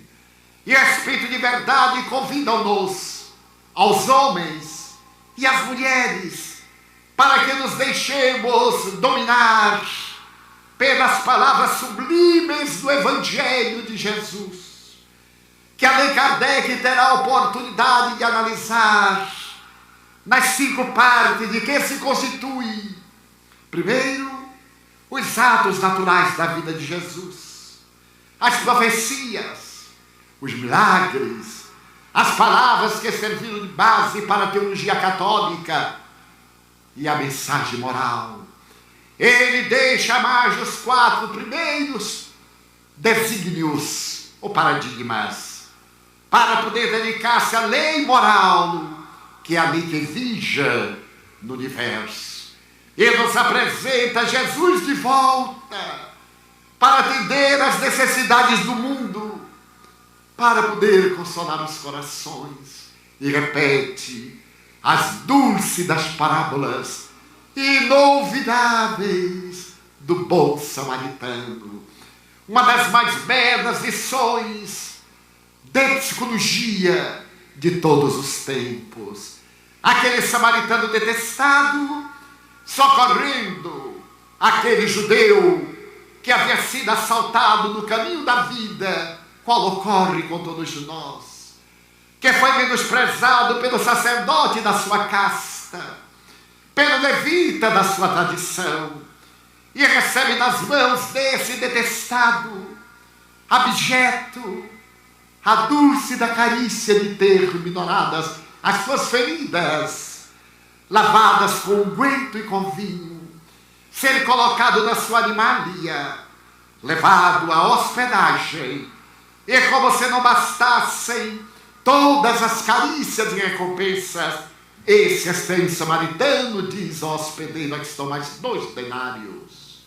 e o Espírito de Verdade convida-nos, aos homens e às mulheres, para que nos deixemos dominar pelas palavras sublimes do Evangelho de Jesus, que Allan Kardec terá a oportunidade de analisar nas 5 partes de que se constitui, primeiro, os atos naturais da vida de Jesus, as profecias, os milagres, as palavras que serviram de base para a teologia católica e a mensagem moral. Ele deixa mais os 4 primeiros desígnios ou paradigmas para poder dedicar-se à lei moral, que é a lei que vija no universo. Ele nos apresenta Jesus de volta para atender às necessidades do mundo, para poder consolar os corações, e repete as dúlcidas parábolas inolvidáveis do bom samaritano, uma das mais belas lições de psicologia de todos os tempos. Aquele samaritano detestado, socorrendo aquele judeu que havia sido assaltado no caminho da vida, qual ocorre com todos nós, que foi menosprezado pelo sacerdote da sua casta, pelo levita da sua tradição, e recebe nas mãos desse detestado, abjeto, a dúlcida carícia de ter minoradas as suas feridas, lavadas com unguento e com vinho, ser colocado na sua animalia, levado à hospedagem, e como se não bastassem todas as carícias e recompensas, esse estranho samaritano diz ao hospedeiro: aqui estão mais 2 denários.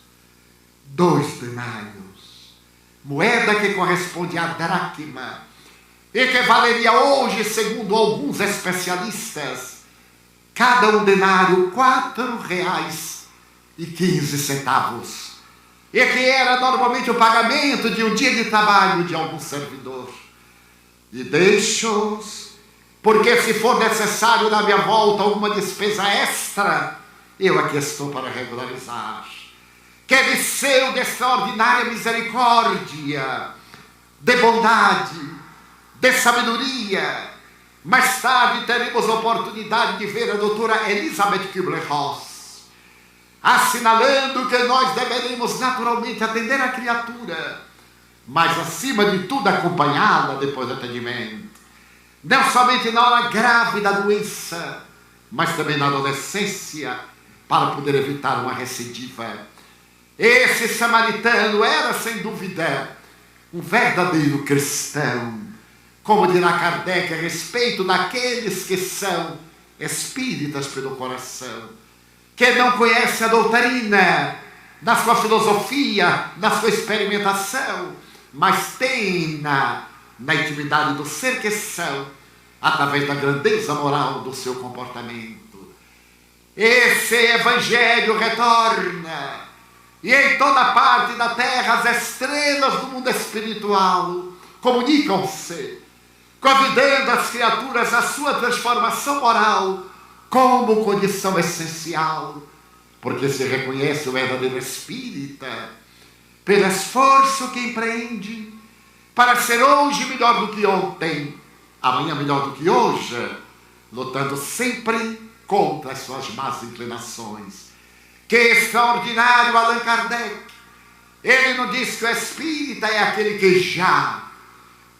2 denários, moeda que corresponde à dracma, e que valeria hoje, segundo alguns especialistas, cada um denário R$4,15, e que era normalmente o pagamento de um dia de trabalho de algum servidor. E deixo-os, porque se for necessário na minha volta alguma despesa extra, eu aqui estou para regularizar. que desceu de extraordinária misericórdia, de bondade, de sabedoria. Mais tarde teremos a oportunidade de ver a doutora Elizabeth Kübler-Ross, assinalando que nós deveremos naturalmente atender a criatura, mas acima de tudo acompanhá-la depois do atendimento. Não somente na hora grave da doença, mas também na adolescência, para poder evitar uma recidiva. Esse samaritano era, sem dúvida, um verdadeiro cristão. Como dirá Kardec a respeito daqueles que são espíritas pelo coração, que não conhecem a doutrina na sua filosofia, na sua experimentação, mas têm na intimidade do ser que são, através da grandeza moral do seu comportamento. Esse evangelho retorna, e em toda parte da terra as estrelas do mundo espiritual comunicam-se, convidando as criaturas à sua transformação moral como condição essencial, porque se reconhece o verdadeiro espírita pelo esforço que empreende para ser hoje melhor do que ontem, amanhã melhor do que hoje, lutando sempre contra as suas más inclinações. Que extraordinário Allan Kardec! Ele não diz que o espírita é aquele que já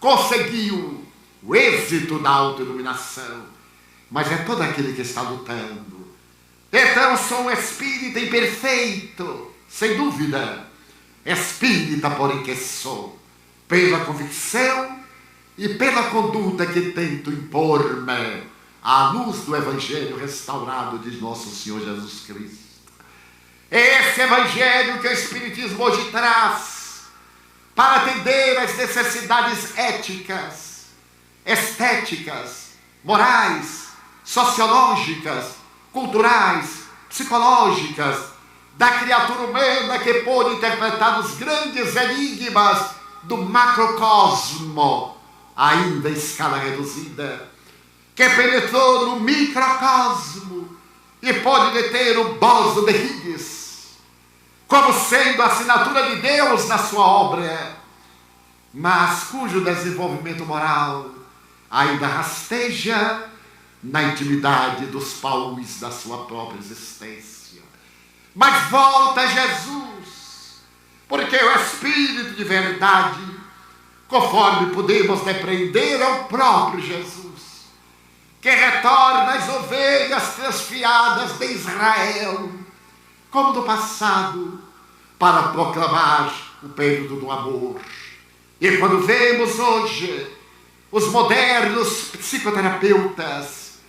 conseguiu o êxito da autoiluminação, mas é todo aquele que está lutando. Então sou um espírita imperfeito, sem dúvida, espírita porém que sou, pela convicção e pela conduta que tento impor-me à luz do evangelho restaurado de nosso Senhor Jesus Cristo. É esse evangelho que o Espiritismo hoje traz para atender às necessidades éticas, estéticas, morais, sociológicas, culturais, psicológicas, da criatura humana que pôde interpretar os grandes enigmas do macrocosmo, ainda em escala reduzida, que penetrou no microcosmo e pode deter o boson de Higgs, como sendo a assinatura de Deus na sua obra, mas cujo desenvolvimento moral ainda rasteja na intimidade dos pauis da sua própria existência. Mas volta Jesus, porque o Espírito de verdade, conforme podemos depreender, é o próprio Jesus, que retorna às ovelhas transfiadas de Israel, como do passado, para proclamar o período do amor. E quando vemos hoje os modernos psicoterapeutas,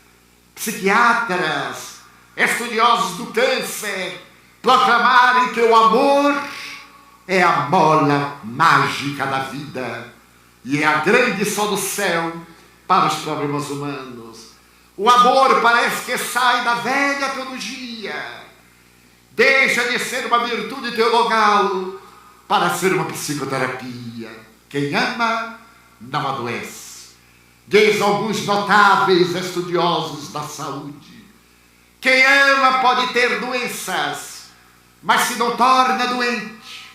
psiquiatras, estudiosos do câncer, proclamarem que o amor é a mola mágica da vida e é a grande solução para os problemas humanos. O amor parece que sai da velha teologia, deixa de ser uma virtude teologal para ser uma psicoterapia. Quem ama não adoece. Diz alguns notáveis estudiosos da saúde: quem ama pode ter doenças, mas se não torna doente,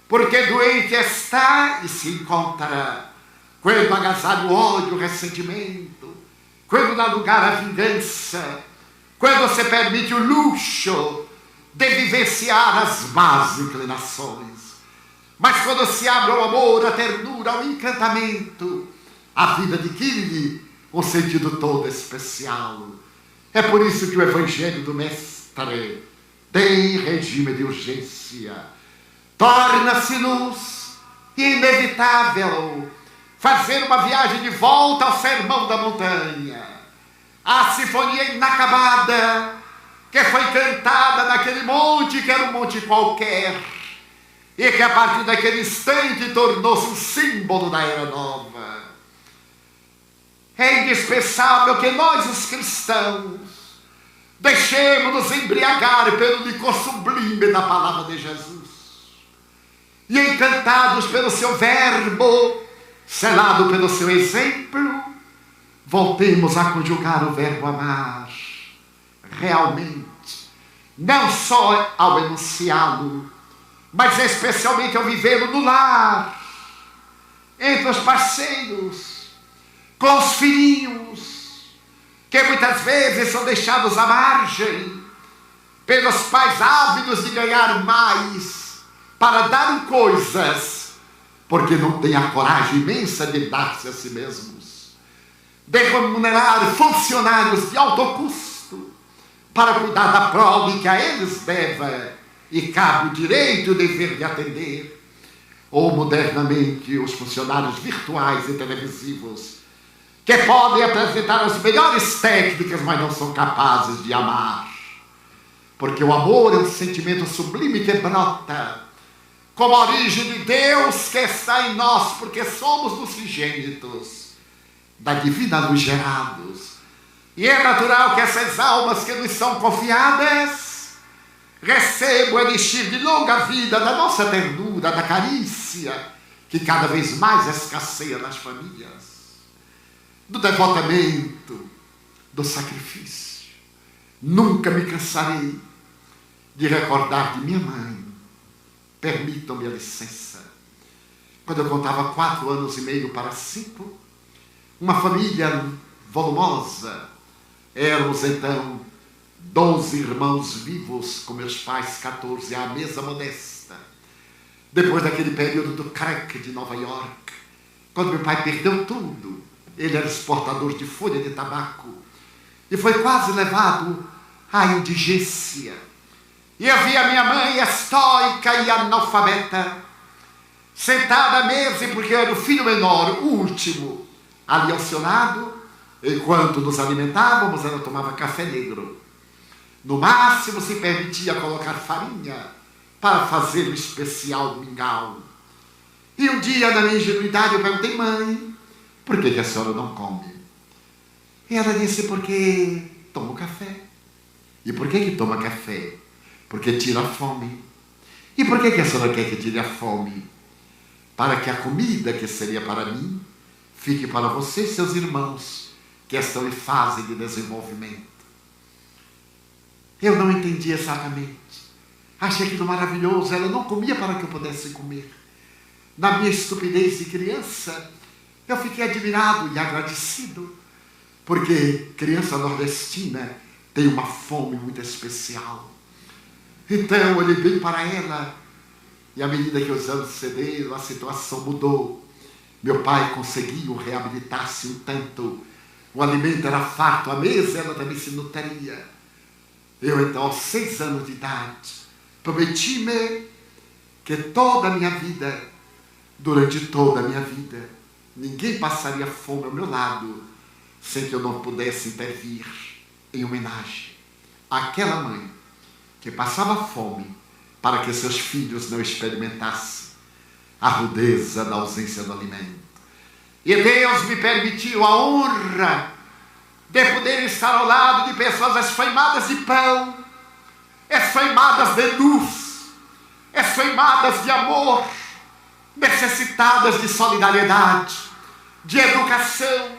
porque doente está e se encontra quando agasalha o ódio, o ressentimento, quando dá lugar à vingança, quando você permite o luxo de vivenciar as más inclinações. Mas quando se abre ao amor, à ternura, ao encantamento, a vida adquire um sentido todo especial. É por isso que o Evangelho do Mestre tem regime de urgência. Torna-se-nos inevitável fazer uma viagem de volta ao Sermão da Montanha, a sinfonia inacabada que foi cantada naquele monte que era um monte qualquer e que a partir daquele instante tornou-se um símbolo da Era Nova. É indispensável que nós, os cristãos, deixemos-nos embriagar pelo licor sublime da palavra de Jesus e, encantados pelo seu verbo, selado pelo seu exemplo, voltemos a conjugar o verbo amar realmente, não só ao enunciá-lo, mas especialmente ao vivê-lo no lar, entre os parceiros, com os filhinhos, que muitas vezes são deixados à margem pelos pais ávidos de ganhar mais para dar coisas, porque não têm a coragem imensa de dar-se a si mesmos, de remunerar funcionários de alto custo para cuidar da prole que a eles deve e cabe o direito e o dever de atender, ou modernamente os funcionários virtuais e televisivos, que podem apresentar as melhores técnicas, mas não são capazes de amar, porque o amor é um sentimento sublime que brota como a origem de Deus que está em nós, porque somos dos trigênitos, da divina luz gerados, e é natural que essas almas que nos são confiadas recebam o elixir de longa vida da nossa ternura, da carícia, que cada vez mais escasseia nas famílias, do devotamento, do sacrifício. Nunca me cansarei de recordar de minha mãe. Permitam-me a licença. Quando eu contava 4 anos e meio para 5, uma família volumosa, éramos então 12 irmãos vivos, com meus pais 14, à mesa modesta. Depois daquele período do crack de Nova York, quando meu pai perdeu tudo, ele era exportador de folha de tabaco, e foi quase levado à indigência. E eu vi a minha mãe estoica e analfabeta, sentada à mesa, porque eu era o filho menor, o último, ali ao seu lado, enquanto nos alimentávamos, ela tomava café negro. No máximo se permitia colocar farinha para fazer o especial mingau. E um dia, na minha ingenuidade, eu perguntei: mãe, por que a senhora não come? E ela disse: porque tomo café. E por que toma café? Porque tira a fome. E por que a senhora quer que tire a fome? Para que a comida que seria para mim fique para você e seus irmãos, que estão em fase de desenvolvimento. Eu não entendi exatamente. Achei aquilo maravilhoso. Ela não comia para que eu pudesse comer. Na minha estupidez de criança, eu fiquei admirado e agradecido, porque criança nordestina tem uma fome muito especial. Então eu olhei bem para ela, e à medida que os anos cederam, a situação mudou. Meu pai conseguiu reabilitar-se um tanto. O alimento era farto à mesa, ela também se nutria. Eu então, aos 6 anos de idade, prometi-me que toda a minha vida, durante toda a minha vida, ninguém passaria fome ao meu lado sem que eu não pudesse intervir em homenagem àquela mãe que passava fome para que seus filhos não experimentassem a rudeza da ausência do alimento. E Deus me permitiu a honra de poder estar ao lado de pessoas esfaimadas de pão, esfaimadas de luz, esfaimadas de amor, necessitadas de solidariedade, de educação,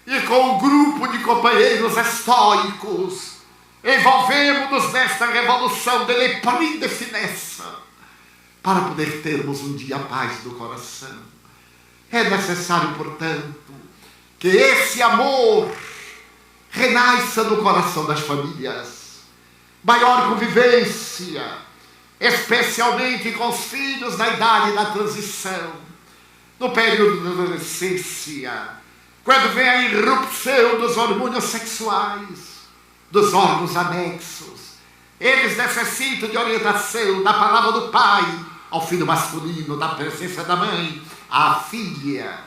e com um grupo de companheiros estoicos, envolvemos-nos nesta revolução de l'esprit de finesse, para poder termos um dia a paz do coração. É necessário, portanto, que esse amor renasça no coração das famílias, maior convivência, especialmente com os filhos na idade da transição, no período da adolescência, quando vem a irrupção dos hormônios sexuais, dos órgãos anexos. Eles necessitam de orientação da palavra do pai ao filho masculino, da presença da mãe à filha,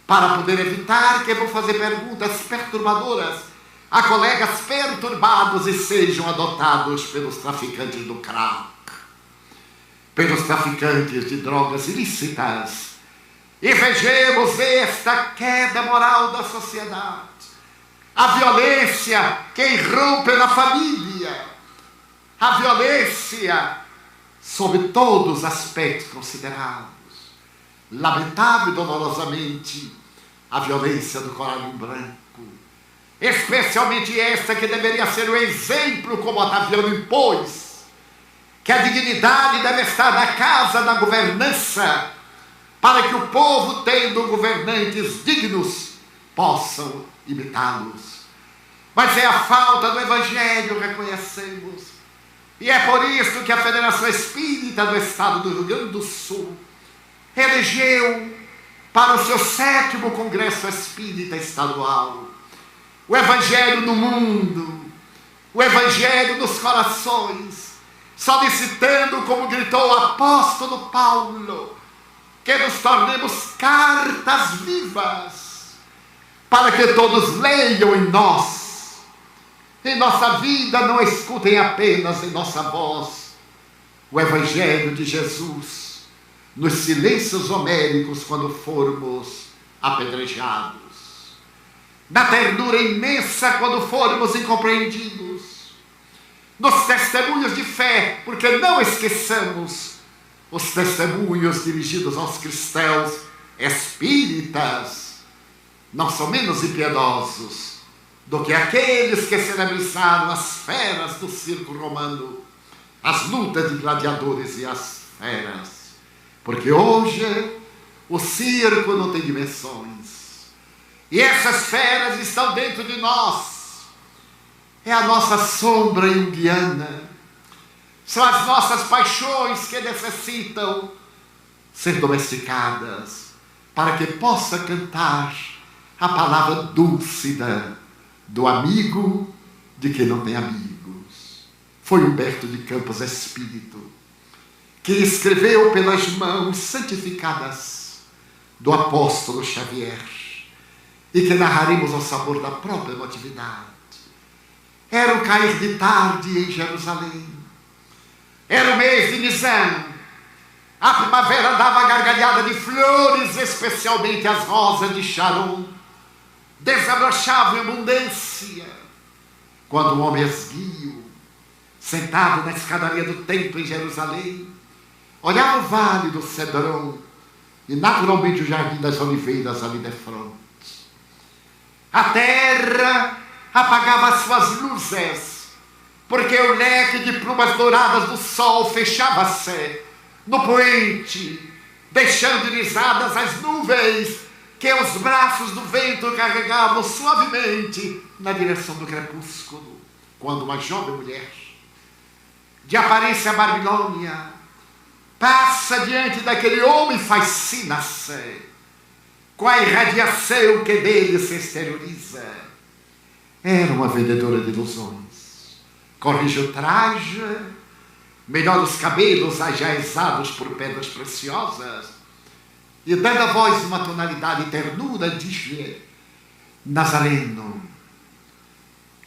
para poder evitar que vão fazer perguntas perturbadoras a colegas perturbados e sejam adotados pelos traficantes do crack, pelos traficantes de drogas ilícitas. E vejamos esta queda moral da sociedade, a violência que irrompe na família, a violência sob todos os aspectos considerados. Lamentável e dolorosamente a violência do coração branco, especialmente esta que deveria ser o exemplo como Otaviano impôs, que a dignidade deve estar na casa da governança, para que o povo, tendo governantes dignos, possam imitá-los. Mas é a falta do Evangelho, reconhecemos. E é por isso que a Federação Espírita do Estado do Rio Grande do Sul elegeu para o seu 7º Congresso Espírita Estadual o Evangelho no mundo, o Evangelho nos corações, solicitando, como gritou o apóstolo Paulo, que nos tornemos cartas vivas, para que todos leiam em nós, em nossa vida, não escutem apenas em nossa voz o Evangelho de Jesus, nos silêncios homéricos quando formos apedrejados, na ternura imensa quando formos incompreendidos, nos testemunhos de fé, porque não esqueçamos os testemunhos dirigidos aos cristãos espíritas, não são menos impiedosos do que aqueles que celebrizzaram as feras do circo romano, as lutas de gladiadores e as feras, porque hoje o circo não tem dimensões, e essas feras estão dentro de nós. É a nossa sombra junguiana, são as nossas paixões que necessitam ser domesticadas, para que possa cantar a palavra dúlcida do amigo de quem não tem amigos. Foi Humberto de Campos Espírito que escreveu pelas mãos santificadas do apóstolo Xavier, e que narraremos ao sabor da própria emotividade. Era o cair de tarde em Jerusalém, era o mês de Nisan, a primavera dava gargalhada de flores, especialmente as rosas de Sharon, desabrochavam em abundância, quando um homem esguio, sentado na escadaria do templo em Jerusalém, olhava o vale do Cedron e naturalmente o jardim das oliveiras ali de frente. A terra apagava as suas luzes, porque o leque de plumas douradas do sol fechava-se no poente, deixando irisadas as nuvens que os braços do vento carregavam suavemente na direção do crepúsculo, quando uma jovem mulher, de aparência babilônia, passa diante daquele homem fascina-se com a irradiação que dele se exterioriza. Era uma vendedora de ilusões. Corrige o traje, melhora os cabelos ajaezados por pedras preciosas, e dando à voz uma tonalidade de ternura, diz-lhe: Nazareno,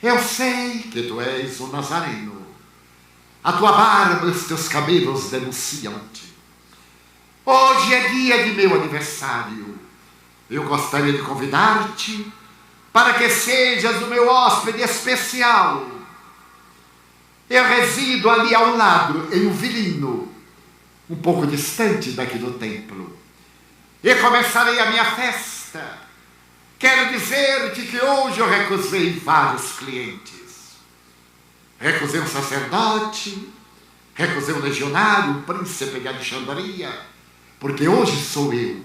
eu sei que tu és um Nazareno. A tua barba e os teus cabelos denunciam-te. Hoje é dia de meu aniversário. Eu gostaria de convidar-te para que sejas o meu hóspede especial. Eu resido ali ao lado, em um vilino, um pouco distante daqui do templo. E começarei a minha festa. Quero dizer-te que hoje eu recusei vários clientes. Recusei um sacerdote, recusei um legionário, um príncipe de Alexandria, porque hoje sou eu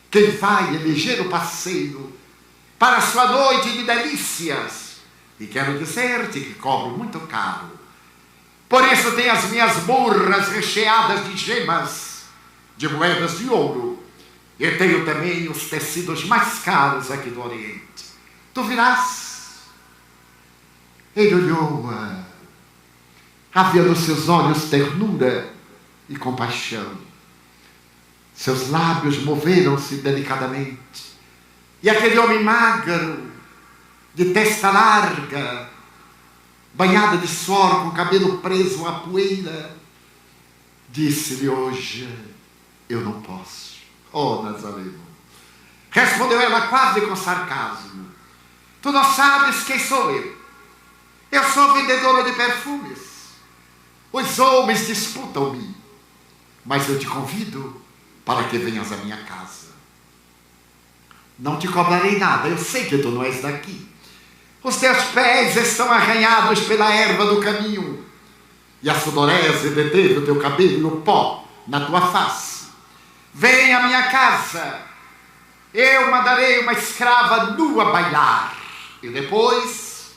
quem vai eleger o parceiro para a sua noite de delícias. E quero dizer-te que cobro muito caro. Por isso tenho as minhas burras recheadas de gemas, de moedas de ouro, e tenho também os tecidos mais caros aqui do Oriente. Tu virás. Ele olhou-a. Havia nos seus olhos ternura e compaixão. Seus lábios moveram-se delicadamente. E aquele homem magro, de testa larga, banhada de suor, com o cabelo preso à poeira, disse-lhe: hoje eu não posso. Oh, Nazareno! Respondeu ela quase com sarcasmo: tu não sabes quem sou eu. Eu sou vendedora de perfumes. Os homens disputam-me, mas eu te convido para que venhas à minha casa. Não te cobrarei nada, eu sei que tu não és daqui. Os teus pés estão arranhados pela erva do caminho. e a sudorese deteve o teu cabelo e o pó na tua face. Vem à minha casa, eu mandarei uma escrava nua bailar, e depois,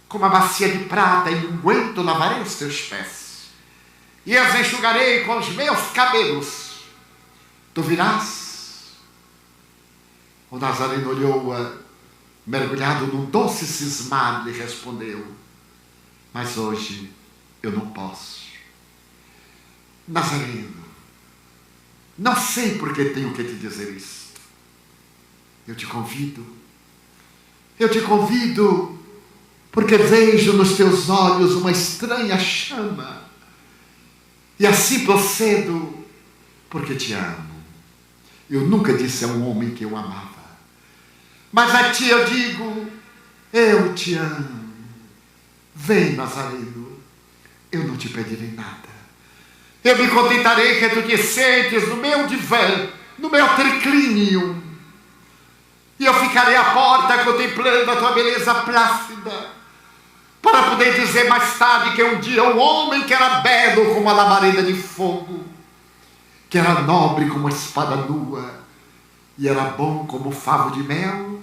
com uma bacia de prata e unguento, lavarei os teus pés, e os enxugarei com os meus cabelos. Tu virás. O Nazareno olhou-a, mergulhado num doce cismar, lhe respondeu: mas hoje eu não posso. Nazareno, não sei por que tenho que te dizer isto. Eu te convido porque vejo nos teus olhos uma estranha chama, e assim procedo porque te amo. Eu nunca disse a um homem que eu amava, mas a ti eu digo: eu te amo. Vem, Nazareno, eu não te pedirei nada. Eu me contentarei que tu te sentes no meu divã, no meu triclínio, e eu ficarei à porta contemplando a tua beleza plácida, para poder dizer mais tarde que um dia um homem que era belo como a labareda de fogo, que era nobre como a espada nua, e era bom como o favo de mel,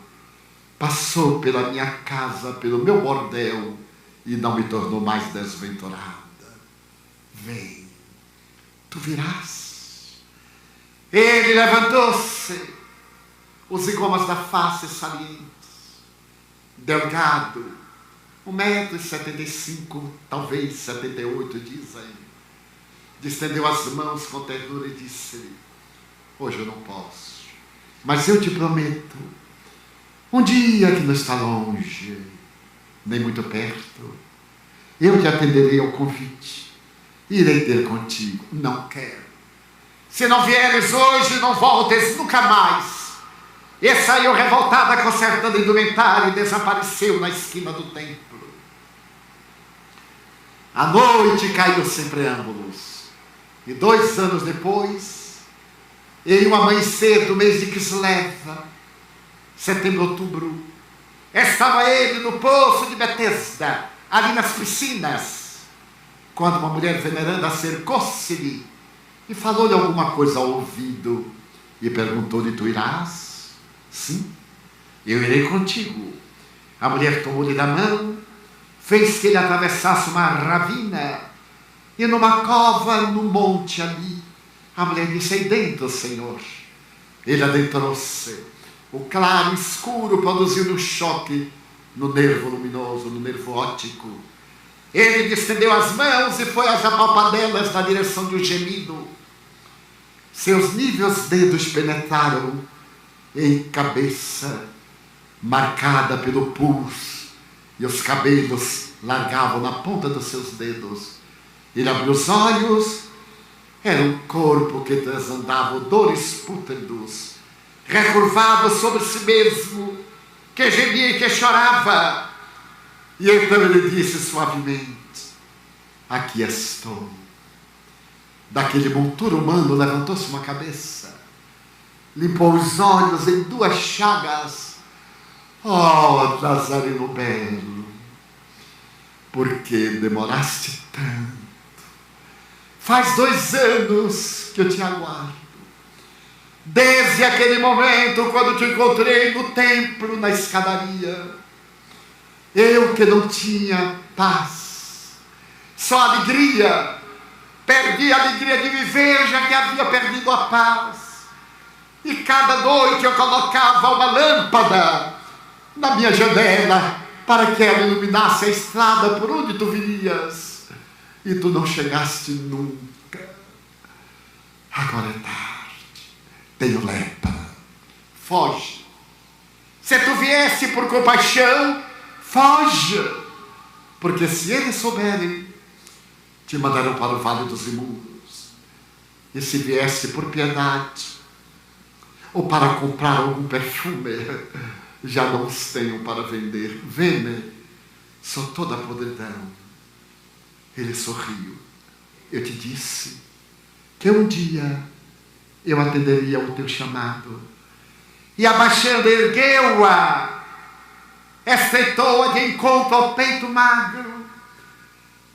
passou pela minha casa, pelo meu bordel, e não me tornou mais desventurada. Vem, tu virás. Ele levantou-se, os zigomas da face salientes, delgado, 1,75 m, talvez 78, dizem. Estendeu as mãos com ternura e disse-lhe: hoje eu não posso, mas eu te prometo, um dia que não está longe, nem muito perto, eu te atenderei ao convite, irei ter contigo. Não quero. Se não vieres hoje, não voltes nunca mais. E saiu revoltada, consertando a indumentária, e desapareceu na esquina do templo. A noite caiu sem preâmbulos, e 2 anos depois, em um amanhecer do mês de Kislev, setembro, outubro, estava ele no poço de Betesda, ali nas piscinas, quando uma mulher veneranda acercou-se-lhe e falou-lhe alguma coisa ao ouvido, e perguntou-lhe: tu irás? Sim, eu irei contigo. A mulher tomou-lhe da mão, fez que ele atravessasse uma ravina, e numa cova no monte ali, a mulher disse: aí dentro, Senhor. Ele adentrou-se. O claro escuro produziu um choque no nervo luminoso, no nervo óptico. Ele estendeu as mãos e foi às apalpadelas na direção do gemido. Seus níveos dedos penetraram em cabeça marcada pelo pulso, e os cabelos largavam na ponta dos seus dedos. Ele abriu os olhos. Era um corpo que desandava odores pútridos, recurvado sobre si mesmo, que gemia e que chorava. E então ele disse suavemente: aqui estou. Daquele monturo humano levantou-se uma cabeça, limpou os olhos em 2 chagas. Oh, Nazareno belo, por que demoraste tanto? Faz 2 anos que eu te aguardo. Desde aquele momento, quando te encontrei no templo, na escadaria, eu que não tinha paz, só alegria, perdi a alegria de viver, já que havia perdido a paz. E cada noite eu colocava uma lâmpada na minha janela, para que ela iluminasse a estrada por onde tu virias, e tu não chegaste nunca. Agora é tarde, tenho lepra, foge. Se tu viesse por compaixão, foge, porque se eles souberem, te mandarão para o vale dos imundos. E se viesse por piedade, ou para comprar algum perfume, já não os tenham para vender. Vê-me, sou toda a podridão. Ele sorriu. Eu te disse que um dia eu atenderia ao teu chamado. E abaixando, ergueu-a, estreitou-a de encontro ao peito magro,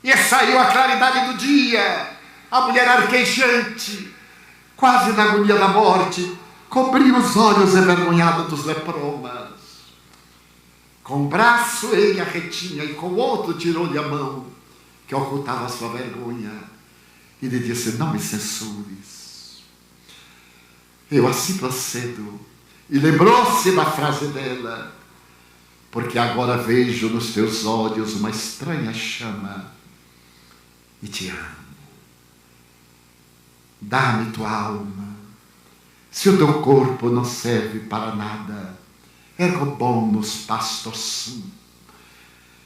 E saiu a claridade do dia. A mulher arquejante, quase na agonia da morte, cobriu os olhos envergonhada dos lepromas. Com um braço ele a retinha e com o outro tirou-lhe a mão que ocultava a sua vergonha e lhe disse: não me censures. Eu assim procedo. E lembrou-se da frase dela: porque agora vejo nos teus olhos uma estranha chama e te amo. Dá-me tua alma. Se o teu corpo não serve para nada, ergo bonus pastor sum.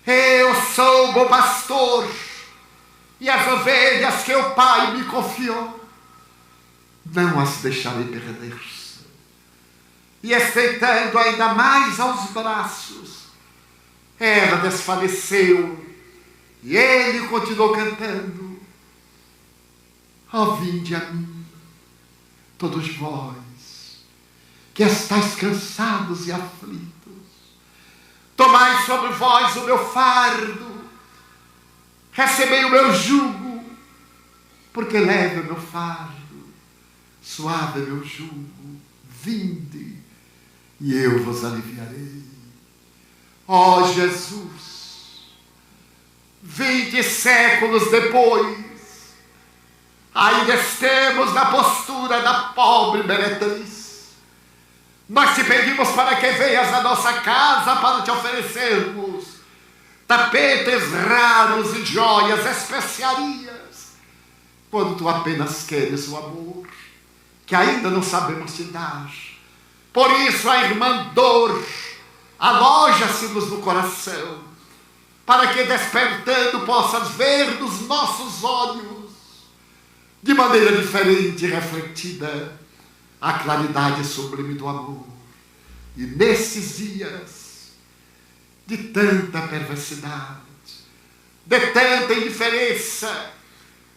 Eu sou o bom pastor, e as ovelhas que o Pai me confiou, não as deixarei perder-se. E estreitando ainda mais aos braços, ela desfaleceu, e ele continuou cantando: ó, vinde a mim, todos vós, que estáis cansados e aflitos, tomai sobre vós o meu fardo, recebei o meu jugo, porque leve o meu fardo, suave é meu jugo, vinde, e eu vos aliviarei. Ó Jesus, 20 séculos depois, ainda estamos na postura da pobre meretriz. Nós te pedimos para que venhas à nossa casa para te oferecermos tapetes raros e joias, especiarias, quando tu apenas queres o amor que ainda não sabemos te dar. Por isso a irmã dor aloja-se-nos no coração, para que despertando possas ver nos nossos olhos, de maneira diferente e refletida, a claridade sublime do amor. E nesses dias de tanta perversidade, de tanta indiferença,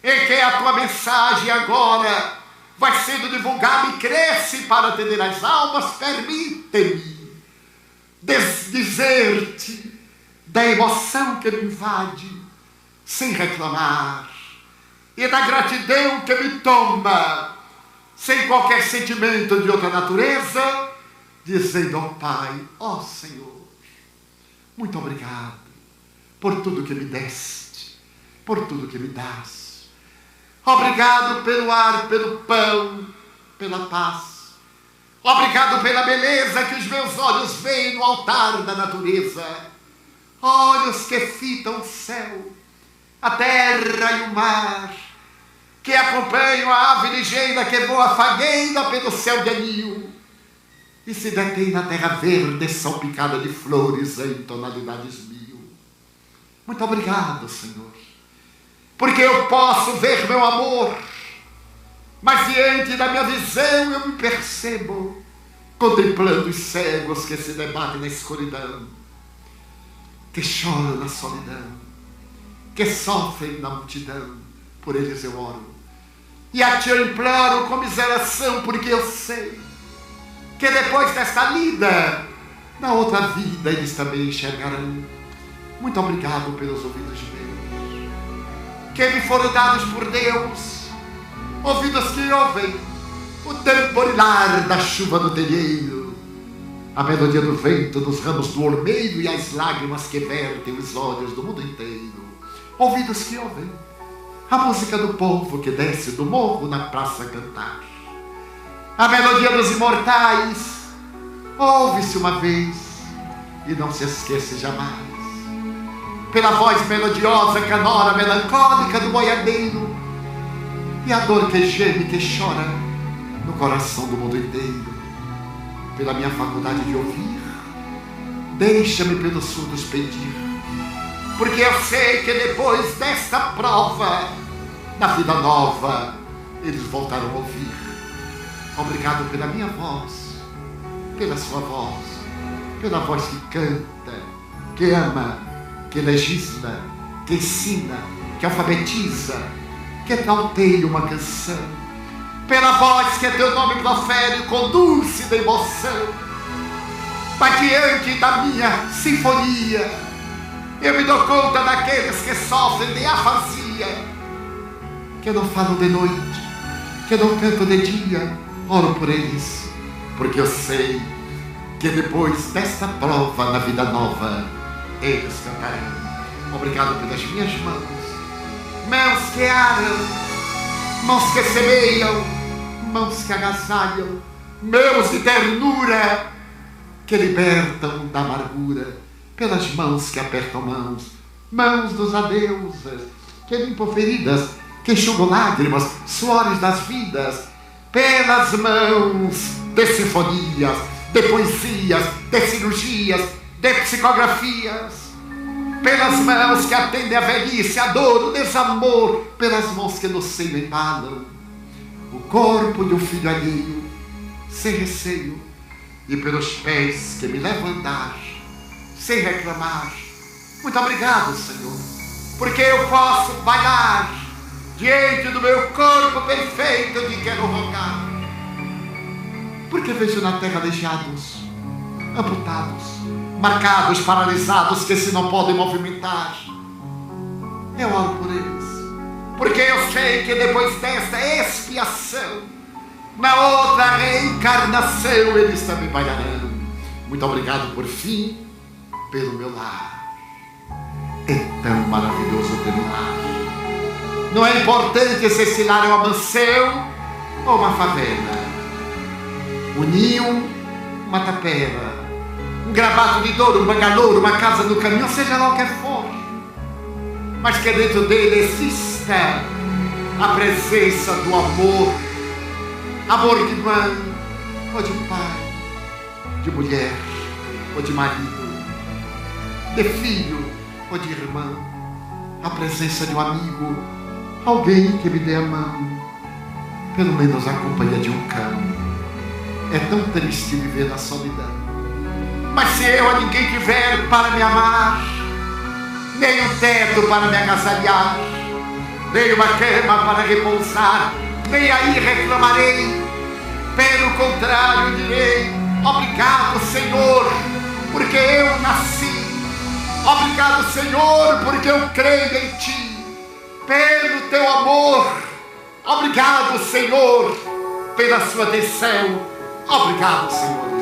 em que a tua mensagem agora vai sendo divulgada e cresce para atender as almas, permite-me dizer-te da emoção que me invade, sem reclamar, e da gratidão que me toma, sem qualquer sentimento de outra natureza, dizendo ao Pai: ó Senhor, muito obrigado por tudo que me deste, por tudo que me dás. Obrigado pelo ar, pelo pão, pela paz. Obrigado pela beleza que os meus olhos veem no altar da natureza. Olhos que fitam o céu, a terra e o mar, que acompanham a ave ligeira que voa fagueira pelo céu de anil e se detém na terra verde salpicada de flores em tonalidades mil. Muito obrigado, Senhor, porque eu posso ver meu amor, mas diante da minha visão eu me percebo contemplando os cegos que se debatem na escuridão, que choram na solidão, que sofrem na multidão. Por eles eu oro, e a ti eu imploro comiseração, porque eu sei que depois desta lida, na outra vida eles também enxergarão. Muito obrigado pelos ouvidos de Deus, que me foram dados por Deus, ouvidos que ouvem o temporilar da chuva no telheiro, a melodia do vento nos ramos do ormeiro e as lágrimas que vertem os olhos do mundo inteiro. Ouvidos que ouvem a música do povo que desce do morro na praça a cantar, a melodia dos imortais, ouve-se uma vez e não se esquece jamais. Pela voz melodiosa, canora, melancólica do boiadeiro, e a dor que geme, que chora no coração do mundo inteiro. Pela minha faculdade de ouvir, deixa-me pelos surdos pedir, porque eu sei que depois desta prova, na vida nova, eles voltaram a ouvir. Obrigado pela minha voz, pela sua voz, pela voz que canta, que ama, que legisla, que ensina, que alfabetiza, que trauteia uma canção, pela voz que teu nome profere, conduz-se da emoção, mas diante da minha sinfonia, Eu me dou conta daqueles que sofrem de afasia, que não falam de noite, que não cantam de dia. Oro por eles, porque eu sei que depois desta prova na vida nova, eles cantarão. Obrigado pelas minhas mãos, mãos que aram, mãos que semeiam, mãos que agasalham, mãos de ternura que libertam da amargura, pelas mãos que apertam mãos, mãos dos adeuses, que limpam feridas, que enxugam lágrimas, suores das vidas, pelas mãos de sinfonias, de poesias, de cirurgias, de psicografias, pelas mãos que atendem a velhice, a dor, o desamor, pelas mãos que no seio embalam o corpo de um filho alheio, sem receio, e pelos pés que me levam a andar, sem reclamar. Muito obrigado, Senhor, porque eu posso bailar diante do meu corpo perfeito de quero rogar. Porque vejo na terra aleijados, amputados, marcados, paralisados, que se não podem movimentar. Eu oro por eles, porque eu sei que depois desta expiação, na outra reencarnação, eles também bailarão. Muito obrigado, por fim, pelo meu lar. É tão maravilhoso ter um lar. Não é importante se esse lar é uma mansão ou uma favela, um ninho, uma tapera, um gravado de ouro, um bangalô, uma casa no caminho, seja lá o que for, mas que dentro dele exista a presença do amor, amor de mãe ou de pai, de mulher ou de marido, de filho ou de irmão, a presença de um amigo, alguém que me dê a mão, pelo menos a companhia de um cão. É tão triste viver na solidão, mas se eu a ninguém tiver para me amar, nem um teto para me agasalhar, nem uma cama para repousar, nem aí reclamarei. Pelo contrário, direi: obrigado, Senhor, porque eu nasci. Obrigado, Senhor, porque eu creio em Ti, pelo Teu amor. Obrigado, Senhor, pela Sua atenção. Obrigado, Senhor.